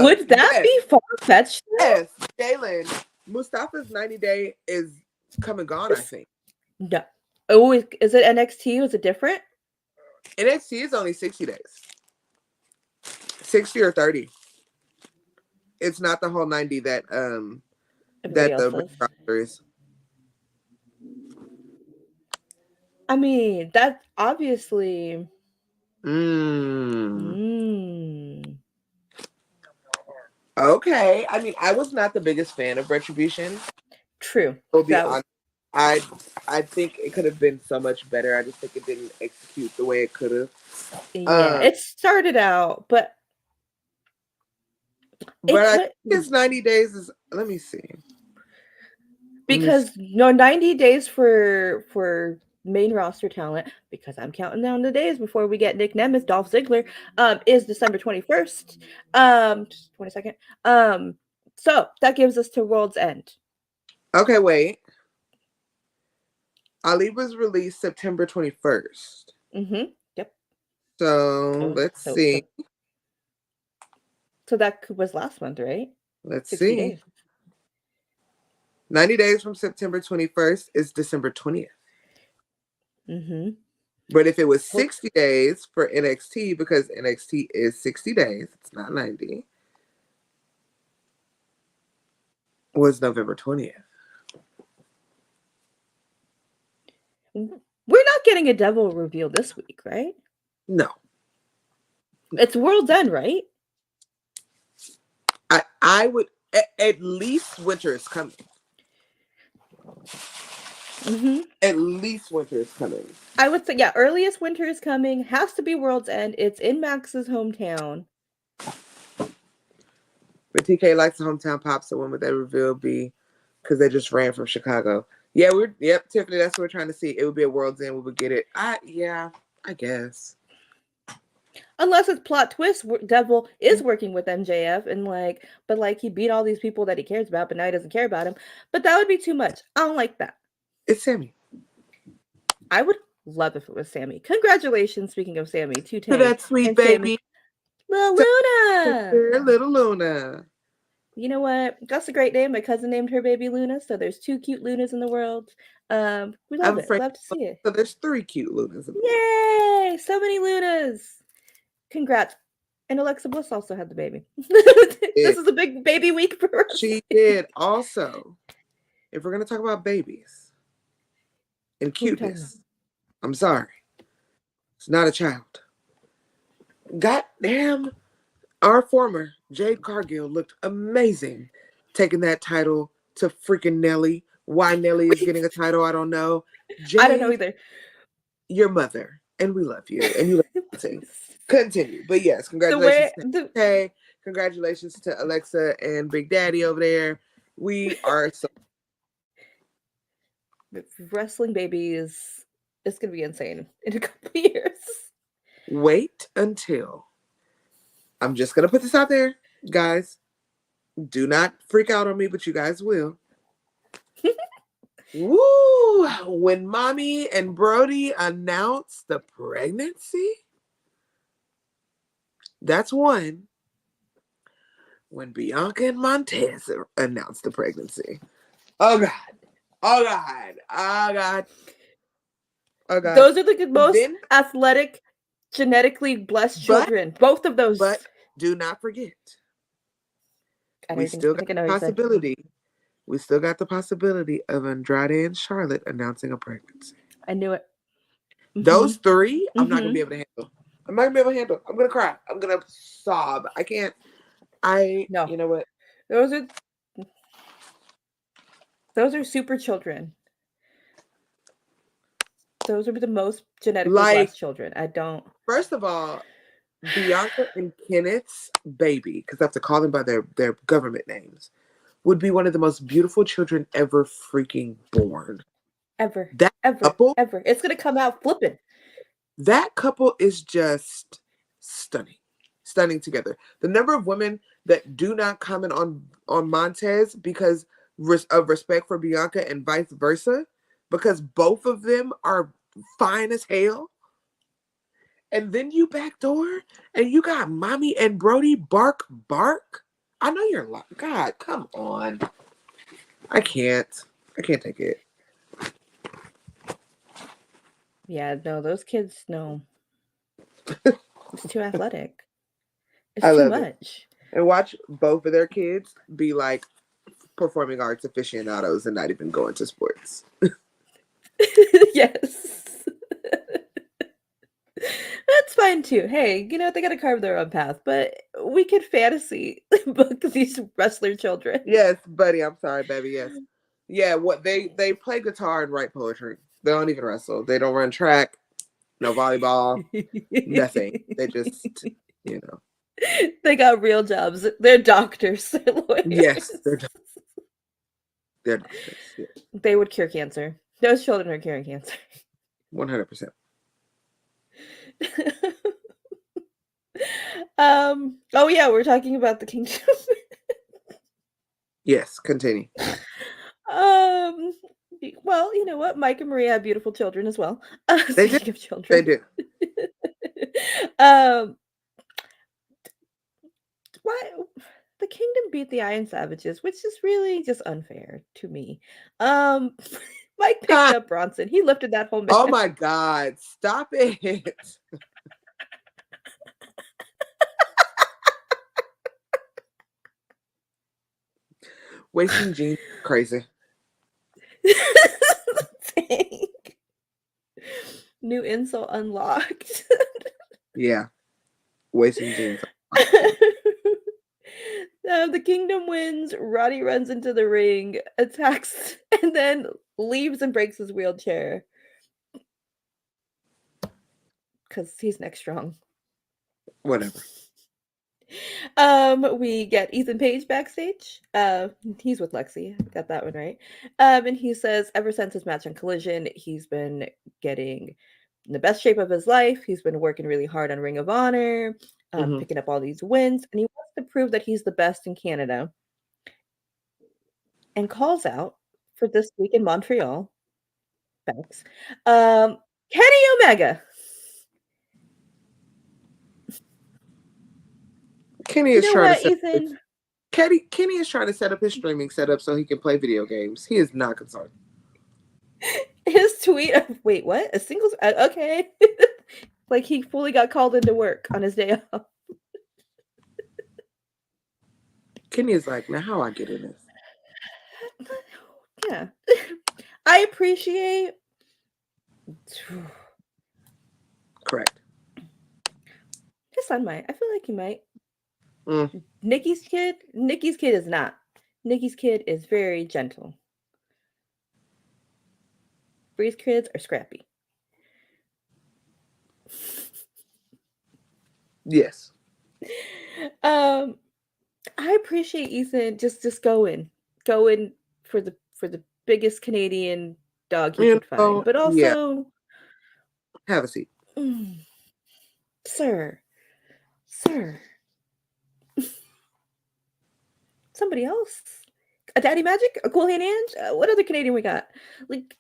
Would that be far-fetched? Yes, Jalen, Mustafa's 90-day is come and gone, I think. No. Oh, is it NXT? Was it different? NXT is only 60 days. 60 or 30. It's not the whole 90 that the roster is. I mean, that's obviously Okay. I mean, I was not the biggest fan of Retribution. True. I'll be honest. I think it could have been so much better. I just think it didn't execute the way it could have. Yeah, it started out, but I think his 90 days is. Let me see. Because 90 days for main roster talent, because I'm counting down the days before we get Nick Nemeth, Dolph Ziggler, is December 21st, 22nd. So that gives us to World's End. Okay, wait. Ali was released September 21st. Yep. So let's see. So that was last month, right? Let's see. Days. 90 days from September 21st is December 20th. But if it was 60 days for NXT, because NXT is 60 days, it's not 90, was November 20th. We're not getting a devil reveal this week, right? No. It's World's End, right? I would, at least winter is coming. At least winter is coming. I would say, yeah, earliest winter is coming. Has to be World's End. It's in Max's hometown. But TK likes the hometown pop, so when would that reveal be? Because they just ran from Chicago. Yeah, Tiffany, that's what we're trying to see. It would be a World's End. We would get it. I guess. Unless it's plot twist, Devil is working with MJF but he beat all these people that he cares about, but now he doesn't care about him. But that would be too much. I don't like that. It's Sammy. I would love if it was Sammy. Congratulations, speaking of Sammy, to that sweet baby. Little Luna. Little Luna. You know what? That's a great name. My cousin named her baby Luna, so there's 2 cute Lunas in the world. We love it. Love to see it. So there's 3 cute Lunas in the world. Yay! So many Lunas. Congrats. And Alexa Bliss also had the baby. This is a big baby week for her. She did. Also, if we're going to talk about babies and cuteness, I'm sorry. It's not a child. Goddamn. Our former Jade Cargill looked amazing taking that title to freaking Nelly. Why Nelly is getting a title, I don't know. Jade, I don't know either. Your mother, and we love you, and you love to continue. But yes, congratulations. Congratulations to Alexa and Big Daddy over there. We are so wrestling baby it's gonna be insane in a couple of years. Wait until. I'm just going to put this out there, guys. Do not freak out on me, but you guys will. Woo! When Mommy and Brody announced the pregnancy, that's one. When Bianca and Montez announced the pregnancy. Oh, God. Oh, God. Oh, God. Oh, God. Those are the most athletic, genetically blessed children. Both of those. But do not forget, we still got the possibility. We still got the possibility of Andrade and Charlotte announcing a pregnancy. I knew it. Those 3, I'm not gonna be able to handle. I'm not gonna be able to handle. I'm gonna cry. I'm gonna sob. I can't. No. You know what? Those are super children. Those are the most genetically blessed children. I don't. First of all, Bianca and Kenneth's baby, because I have to call them by their government names, would be one of the most beautiful children ever freaking born. Ever. That couple, ever. It's going to come out flipping. That couple is just stunning. Stunning together. The number of women that do not comment on Montez because of respect for Bianca and vice versa, because both of them are fine as hell. And then you backdoor and you got Mommy and Brody bark. I know you're like, God, come on. I can't take it. Yeah, no, those kids, no. It's too athletic. It's too much. And watch both of their kids be like performing arts aficionados and not even going to sports. Yes. That's fine too. Hey, they gotta carve their own path, but we could fantasy book these wrestler children. Yes, buddy. I'm sorry, baby. Yes. Yeah, what they play guitar and write poetry. They don't even wrestle. They don't run track, no volleyball, nothing. They just, They got real jobs. They're doctors. They're lawyers. Yes, they're They're doctors. Yeah. They would cure cancer. Those children are curing cancer. 100%. Oh yeah, we're talking about the Kingdom. Yes, continue. um well, you know what? Mike and Maria have beautiful children as well. They do. Speaking of They children. do. um why the Kingdom beat the Iron Savages, which is really just unfair to me. Um Mike picked Ha! up Bronson. He lifted that whole match. Oh my God. Stop it. Wasting jeans. Crazy. Dang. New insult unlocked. Yeah. Wasting jeans. The Kingdom wins. Roddy runs into the ring, attacks, and then leaves and breaks his wheelchair. Because he's next strong. Whatever. We get Ethan Page backstage. He's with Lexi. Got that one right. And he says ever since his match on Collision, he's been getting in the best shape of his life. He's been working really hard on Ring of Honor, picking up all these wins, and he wants to prove that he's the best in Canada. And calls out for this week in Montreal. Thanks. Kenny Omega. Kenny You is know trying what, to set Ethan? Kenny is trying to set up his streaming setup so he can play video games. He is not concerned. His tweet of wait, what? A singles? Okay. Like he fully got called into work on his day off. Kenny is like, now how I get in this? Yeah. I appreciate. Correct. His son might. I feel like he might. Mm. Nikki's kid is not. Nikki's kid is very gentle. Bree's kids are scrappy. Yes. I appreciate Ethan just going for the biggest Canadian dog he could find, but also have a seat, sir, somebody else, a Daddy Magic, a Cool Hand Ange. What other Canadian we got? Like,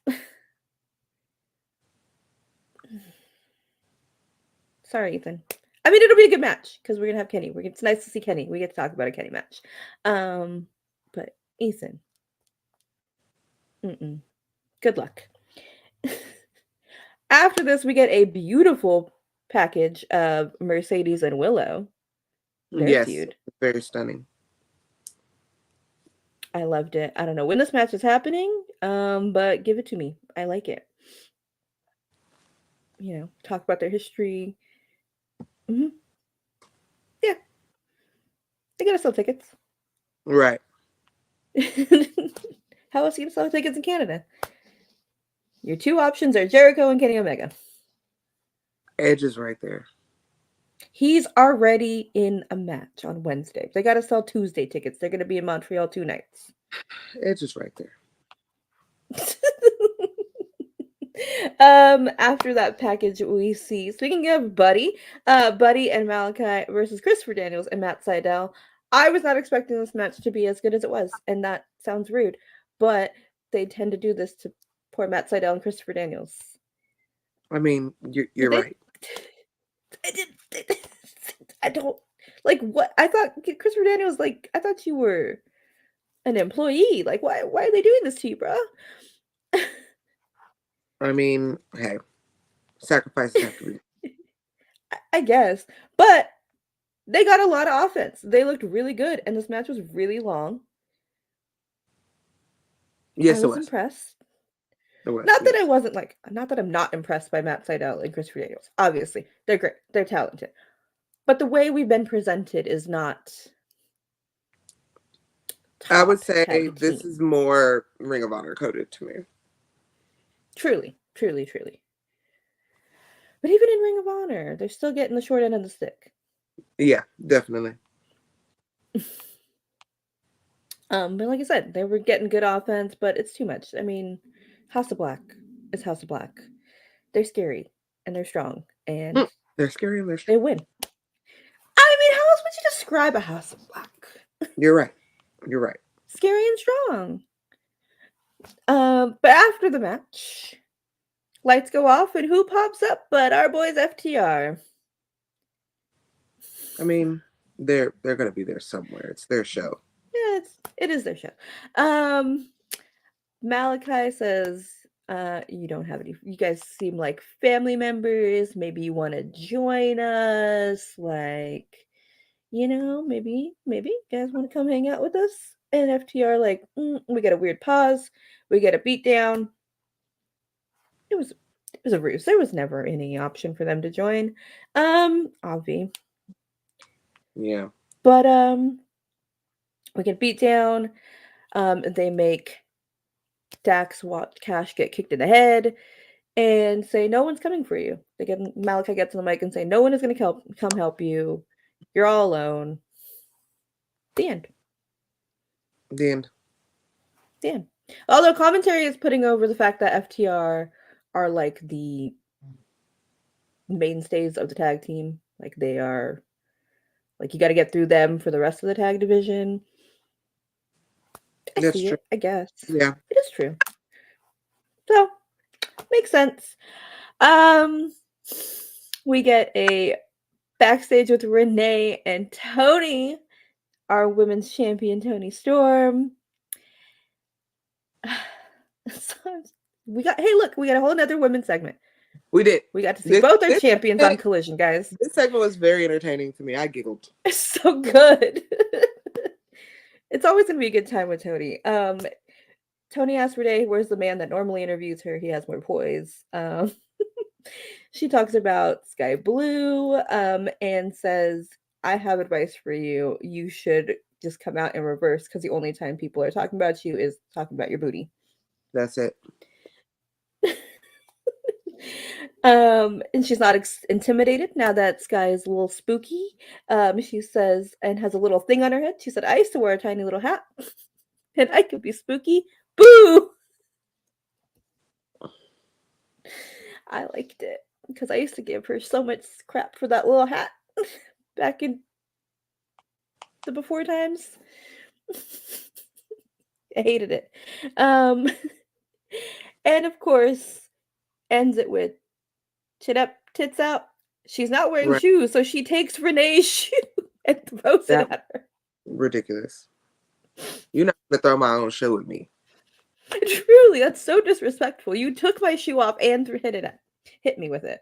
sorry, Ethan. I mean, it'll be a good match because we're gonna have Kenny. It's nice to see Kenny. We get to talk about a Kenny match. But Ethan, good luck. After this, we get a beautiful package of Mercedes and Willow. Their feud. Very stunning. I loved it. I don't know when this match is happening, but give it to me. I like it. You know, talk about their history. Yeah. They gotta sell tickets. Right. How else are you gonna sell tickets in Canada? Your two options are Jericho and Kenny Omega. Edge is right there. He's already in a match on Wednesday. They got to sell Tuesday tickets. They're going to be in Montreal 2 nights. Edge is right there. After that package, we see, speaking of Buddy and Malachi versus Christopher Daniels and Matt Sydal. I was not expecting this match to be as good as it was, and that sounds rude, but they tend to do this to poor Matt Sydal and Christopher Daniels. I mean, you're right. I don't like what I thought. Christopher Daniels, like, I thought you were an employee. Like, why are they doing this to you, bro? I mean, hey, sacrifices have to be. I guess, but they got a lot of offense. They looked really good, and this match was really long. Yes, I was impressed. Not that I wasn't not that I'm not impressed by Matt Sydal and Christopher Daniels. Obviously, they're great. They're talented. But the way we've been presented is not. I would say this is more Ring of Honor coded to me. Truly. But even in Ring of Honor, they're still getting the short end of the stick. Yeah, definitely. But like I said, they were getting good offense, but it's too much. I mean, House of Black is House of Black. They're scary and they're strong and They're scary and they're they win. I mean, how else would you describe a House of Black? You're right. You're right. Scary and strong. But after the match, lights go off and who pops up but our boys FTR. I mean, they're gonna be there somewhere. It's their show. Yeah, it is their show. Malachi says, you don't have any, you guys seem like family members. Maybe you want to join us. Like, maybe you guys want to come hang out with us. And FTR like, we get a weird pause. We get a beat down. It was a ruse. There was never any option for them to join. Obvi. Yeah. But we get beat down. They make Dax watch Cash get kicked in the head and say, no one's coming for you. Malachi gets on the mic and say, no one is going to come help you. You're all alone. The end. The end. The end. Although commentary is putting over the fact that FTR are like the mainstays of the tag team. Like they are, like you got to get through them for the rest of the tag division. That's true. I guess. Yeah. It is true. So, makes sense. We get a backstage with Renee and Tony, our women's champion, Tony Storm. We got a whole nother women's segment. We did. We got to see both our champions on Collision, guys. This segment was very entertaining to me. I giggled. It's so good. It's always going to be a good time with Tony. Tony asks Renee, where's the man that normally interviews her? He has more poise. She talks about Sky Blue and says, I have advice for you. You should just come out in reverse because the only time people are talking about you is talking about your booty. That's it. And she's not intimidated now that Sky is a little spooky. She says, and has a little thing on her head. She said, I used to wear a tiny little hat and I could be spooky. Boo! I liked it because I used to give her so much crap for that little hat back in the before times. I hated it. And of course, ends it with chin up, tits out. She's not wearing shoes, so she takes Renee's shoe and throws it at her. Ridiculous. You're not gonna throw my own shoe at me. Truly, that's so disrespectful. You took my shoe off and hit me with it.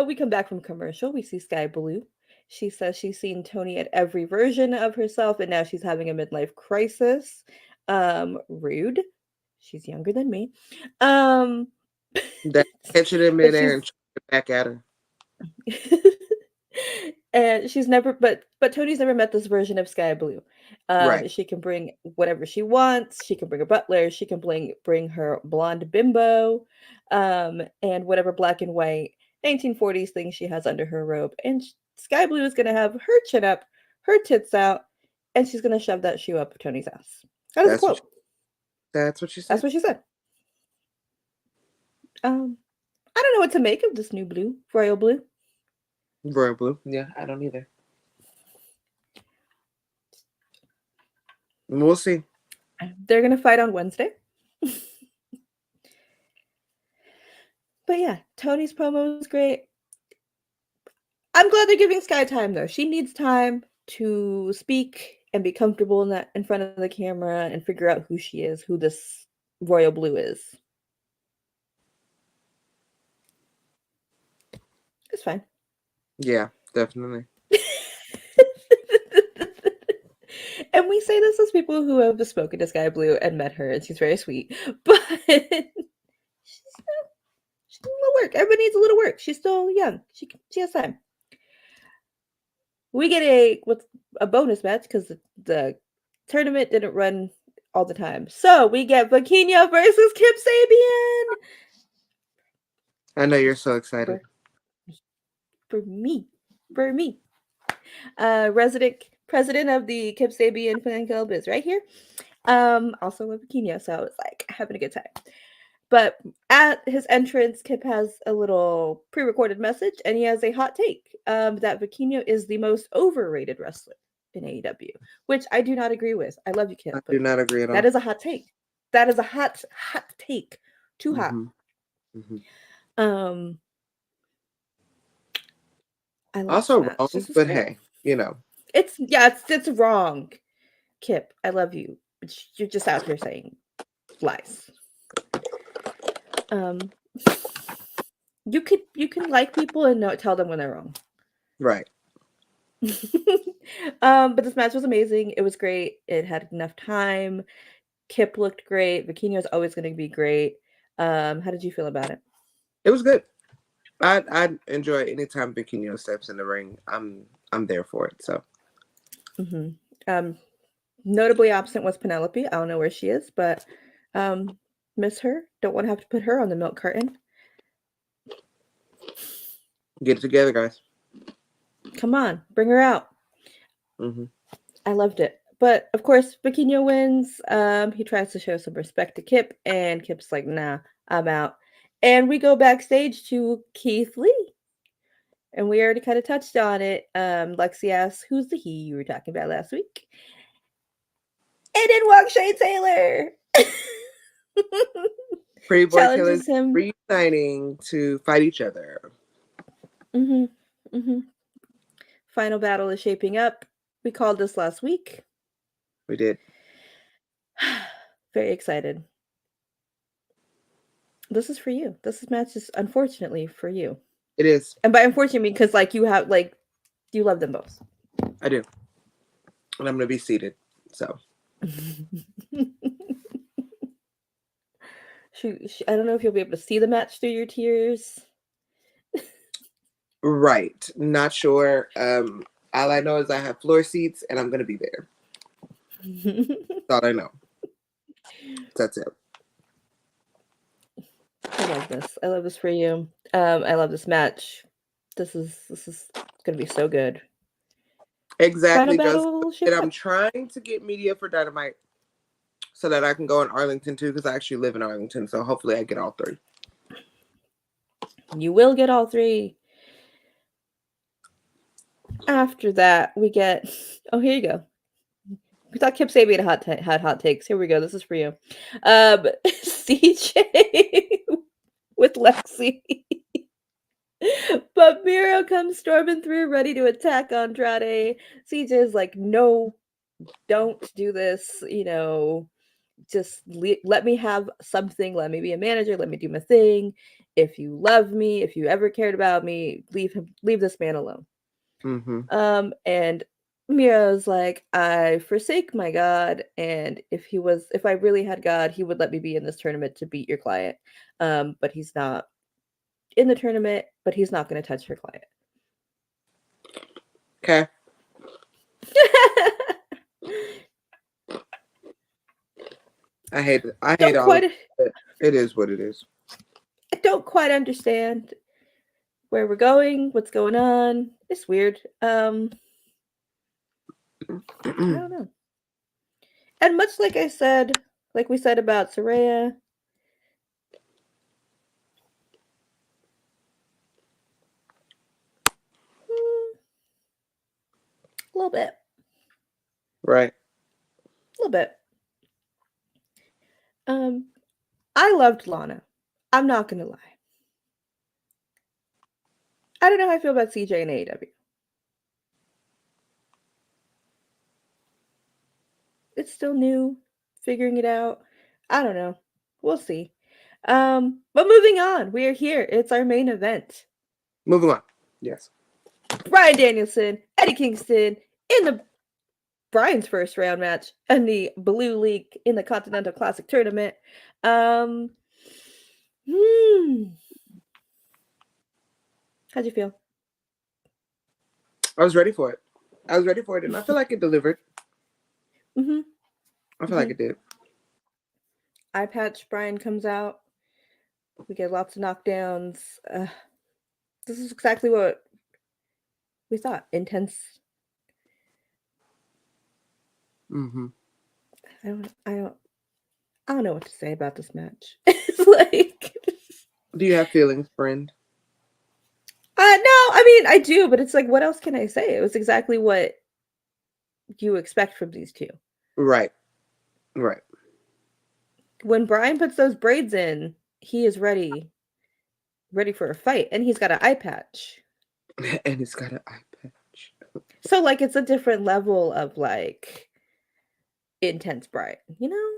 We come back from commercial. We see Sky Blue. She says she's seen Tony at every version of herself, and now she's having a midlife crisis. Rude. She's younger than me. That catch it in midair and back at her. And she's never, but Tony's never met this version of Sky Blue. She can bring whatever she wants. She can bring a butler. She can bring her blonde bimbo, and whatever black and white 1940s thing she has under her robe. And Sky Blue is gonna have her chin up, her tits out, and she's gonna shove that shoe up Tony's ass. That is a quote. That's what she said. That's what she said. I don't know what to make of this new blue, royal blue. Royal blue? Yeah, I don't either. We'll see. They're gonna fight on Wednesday. But yeah, Tony's promo was great. I'm glad they're giving Sky time though. She needs time to speak and be comfortable in front of the camera and figure out who she is, who this royal blue is. It's fine. Yeah, definitely. And we say this as people who have spoken to Sky Blue and met her, and she's very sweet. But she's a little work. Everybody needs a little work. She's still young. She has time. We get a bonus match because the tournament didn't run all the time. So we get Vaquinha versus Kip Sabian. I know you're so excited. For me. Resident president of the Kip Sabian fan club is right here. Also with Bikini, so I was like having a good time. But at his entrance, Kip has a little pre-recorded message, and he has a hot take that Vikingo is the most overrated wrestler in AEW, which I do not agree with. I love you, Kip, I but do not agree at all. that is a hot take. That is a hot take. Too hot. I love Also this match. wrong, This was but great. hey, you know. It's wrong. Kip, I love you, but you're just out here saying lies. You can like people and not tell them when they're wrong. Right. But this match was amazing. It was great. It had enough time. Kip looked great. Vikingo is always going to be great. How did you feel about it? It was good. I enjoy anytime Vikingo steps in the ring. I'm there for it. So. Notably absent was Penelope. I don't know where she is, but miss her. Don't want to have to put her on the milk carton. Get it together, guys. Come on, bring her out. I loved it. But of course, Vikingo wins. He tries to show some respect to Kip, and Kip's like, nah, I'm out. And we go backstage to Keith Lee. And we already kind of touched on it. Lexi asks, who's the he you were talking about last week? And in walks Shane Taylor. Pretty Boy Challenges Killers him. reuniting to fight each other. Final battle is shaping up. We called this last week. We did. Very excited. This is for you. This match is unfortunately for you. It is. And by unfortunately, because you love them both. I do. And I'm going to be seated. So. I don't know if you'll be able to see the match through your tears. Right. Not sure. All I know is I have floor seats and I'm going to be there. That's all I know. That's it. I love this. I love this for you. I love this match. This is going to be so good. Exactly. And I'm trying to get media for Dynamite so that I can go in Arlington too, because I actually live in Arlington. So hopefully I get all 3. You will get all 3. After that, we get... Oh, here you go. We thought Kip Sabian had hot takes. Here we go. This is for you. CJ with Lexi. But Miro comes storming through, ready to attack Andrade. CJ is like, no, don't do this. Just let me have something. Let me be a manager. Let me do my thing. If you love me, if you ever cared about me, leave this man alone. And Miro's like, I forsake my God, and if I really had God, he would let me be in this tournament to beat your client. But he's not in the tournament, but he's not going to touch your client. Okay. I hate it. I hate all of it. It is what it is. I don't quite understand where we're going, what's going on. It's weird. I don't know. And much like we said about Saraya, a little bit. Right. A little bit. I loved Lana. I'm not gonna lie. I don't know how I feel about CJ and AEW. It's still new, figuring it out. I don't know. We'll see. But moving on, we are here. It's our main event. Moving on. Yes. Bryan Danielson, Eddie Kingston in Bryan's first round match in the Blue League in the Continental Classic Tournament. How'd you feel? I was ready for it. And I feel like it delivered. I feel like it did. Eye patch Bryan comes out. We get lots of knockdowns. This is exactly what we thought. Intense. Mm-hmm. I don't know what to say about this match. It's like, Do you have feelings, friend? no, I mean I do, but it's like, what else can I say? It was exactly what you expect from these two. Right. Right. When Brian puts those braids in, he is ready for a fight, and he's got an eye patch. And he's got an eye patch. So like, it's a different level of like intense Brian, you know?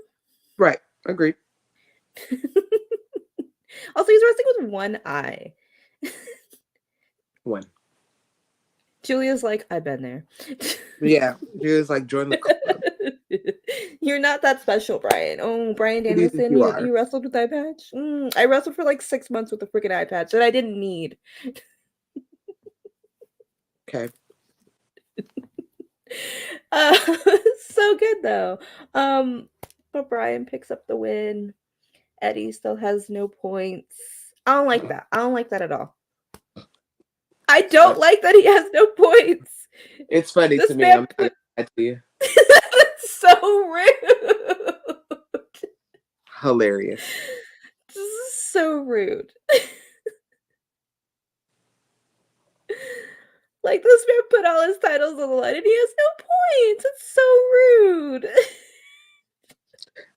Right. Agreed. Also, he's wrestling with one eye. One. Julia's like, I've been there. Yeah. She was like, join the club. You're not that special, Brian. Oh, Brian Who do you think Danielson, you are? you wrestled with eye patch? I wrestled for like 6 months with a freaking eye patch that I didn't need. Okay. So good though. But Brian picks up the win. Eddie still has no points. I don't like that. I don't like that at all. I don't like that he has no points. It's funny This to me. man I'm not gonna lie to you. That's so rude. Hilarious. This is so rude. Like, this man put all his titles on the line and he has no points. It's so rude.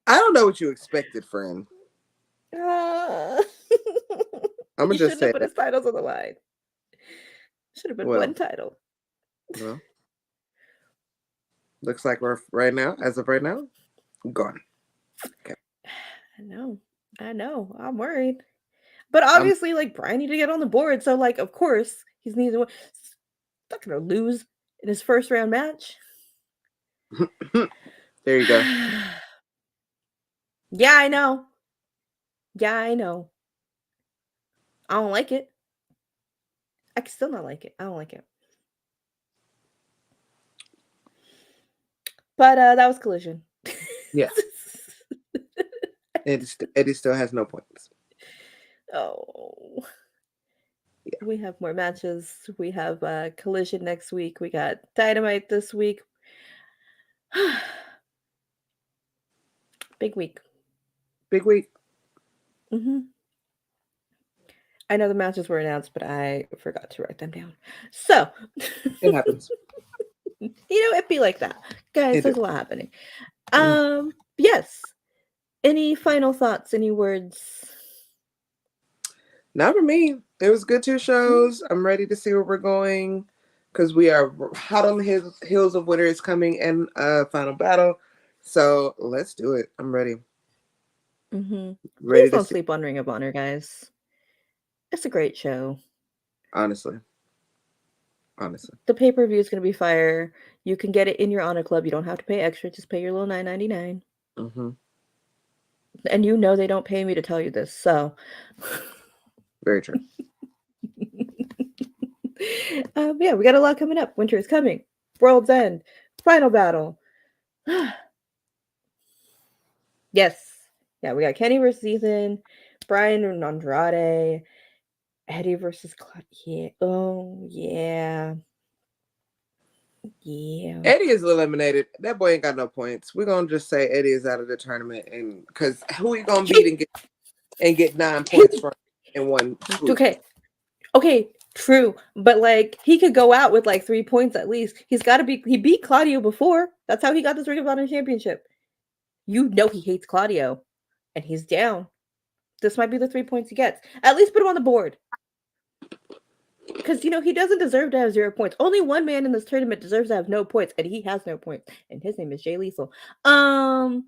I don't know what you expected, friend. I'm gonna just shouldn't have say put his titles on the line. Should have been one title. Well, looks like we're as of right now, gone. Okay. I know. I'm worried. But obviously, like, Brian need to get on the board. So, like, of course, he's neither one. He's not going to lose in his first round match. There you go. Yeah, I know. I don't like it. I can still not like it. I don't like it. But that was Collision. Yes. Eddie still has no points. Oh. Yeah. We have more matches. We have Collision next week. We got Dynamite this week. Big week. Big week. Mm-hmm. I know the matches were announced, but I forgot to write them down. So it happens. It'd be like that, guys. There's a lot happening. Yes. Any final thoughts? Any words? Not for me. It was good 2 shows. I'm ready to see where we're going because we are hot on the heels of Winter is Coming and Final Battle. So let's do it. I'm ready. Mm-hmm. Please don't sleep on Ring of Honor, guys. It's a great show. Honestly. The pay-per-view is going to be fire. You can get it in your Honor Club. You don't have to pay extra. Just pay your little $9.99. Mm-hmm. And you know they don't pay me to tell you this, so. Very true. Yeah, we got a lot coming up. Winter is Coming. World's End. Final Battle. Yes. Yeah, we got Kenny versus Ethan. Brian and Andrade. Eddie versus Claudia. Yeah. Oh, yeah. Yeah. Eddie is eliminated. That boy ain't got no points. We're gonna just say Eddie is out of the tournament, and because who you gonna beat and get 9 points from in one swoop? Okay, true. But like, he could go out with like 3 points at least. He beat Claudio before. That's how he got this Ring of Honor championship. You know he hates Claudio, and he's down. This might be the 3 points he gets. At least put him on the board. Because, he doesn't deserve to have 0 points. Only one man in this tournament deserves to have no points, and he has no points. And his name is Jay Lethal. I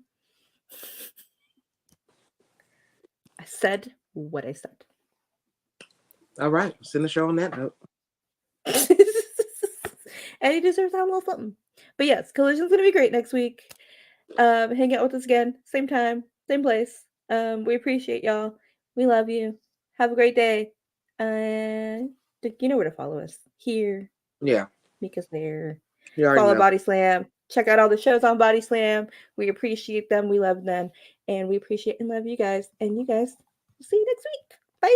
said what I said. All right. Send the show on that note. And he deserves to have a little something. But yes, Collision's going to be great next week. Hang out with us again. Same time, same place. We appreciate y'all. We love you. Have a great day. You know where to follow us. Here. Yeah. Meekz there. Follow BodySlam. Check out all the shows on BodySlam. We appreciate them. We love them. And we appreciate and love you guys. And you guys, we'll see you next week. Bye.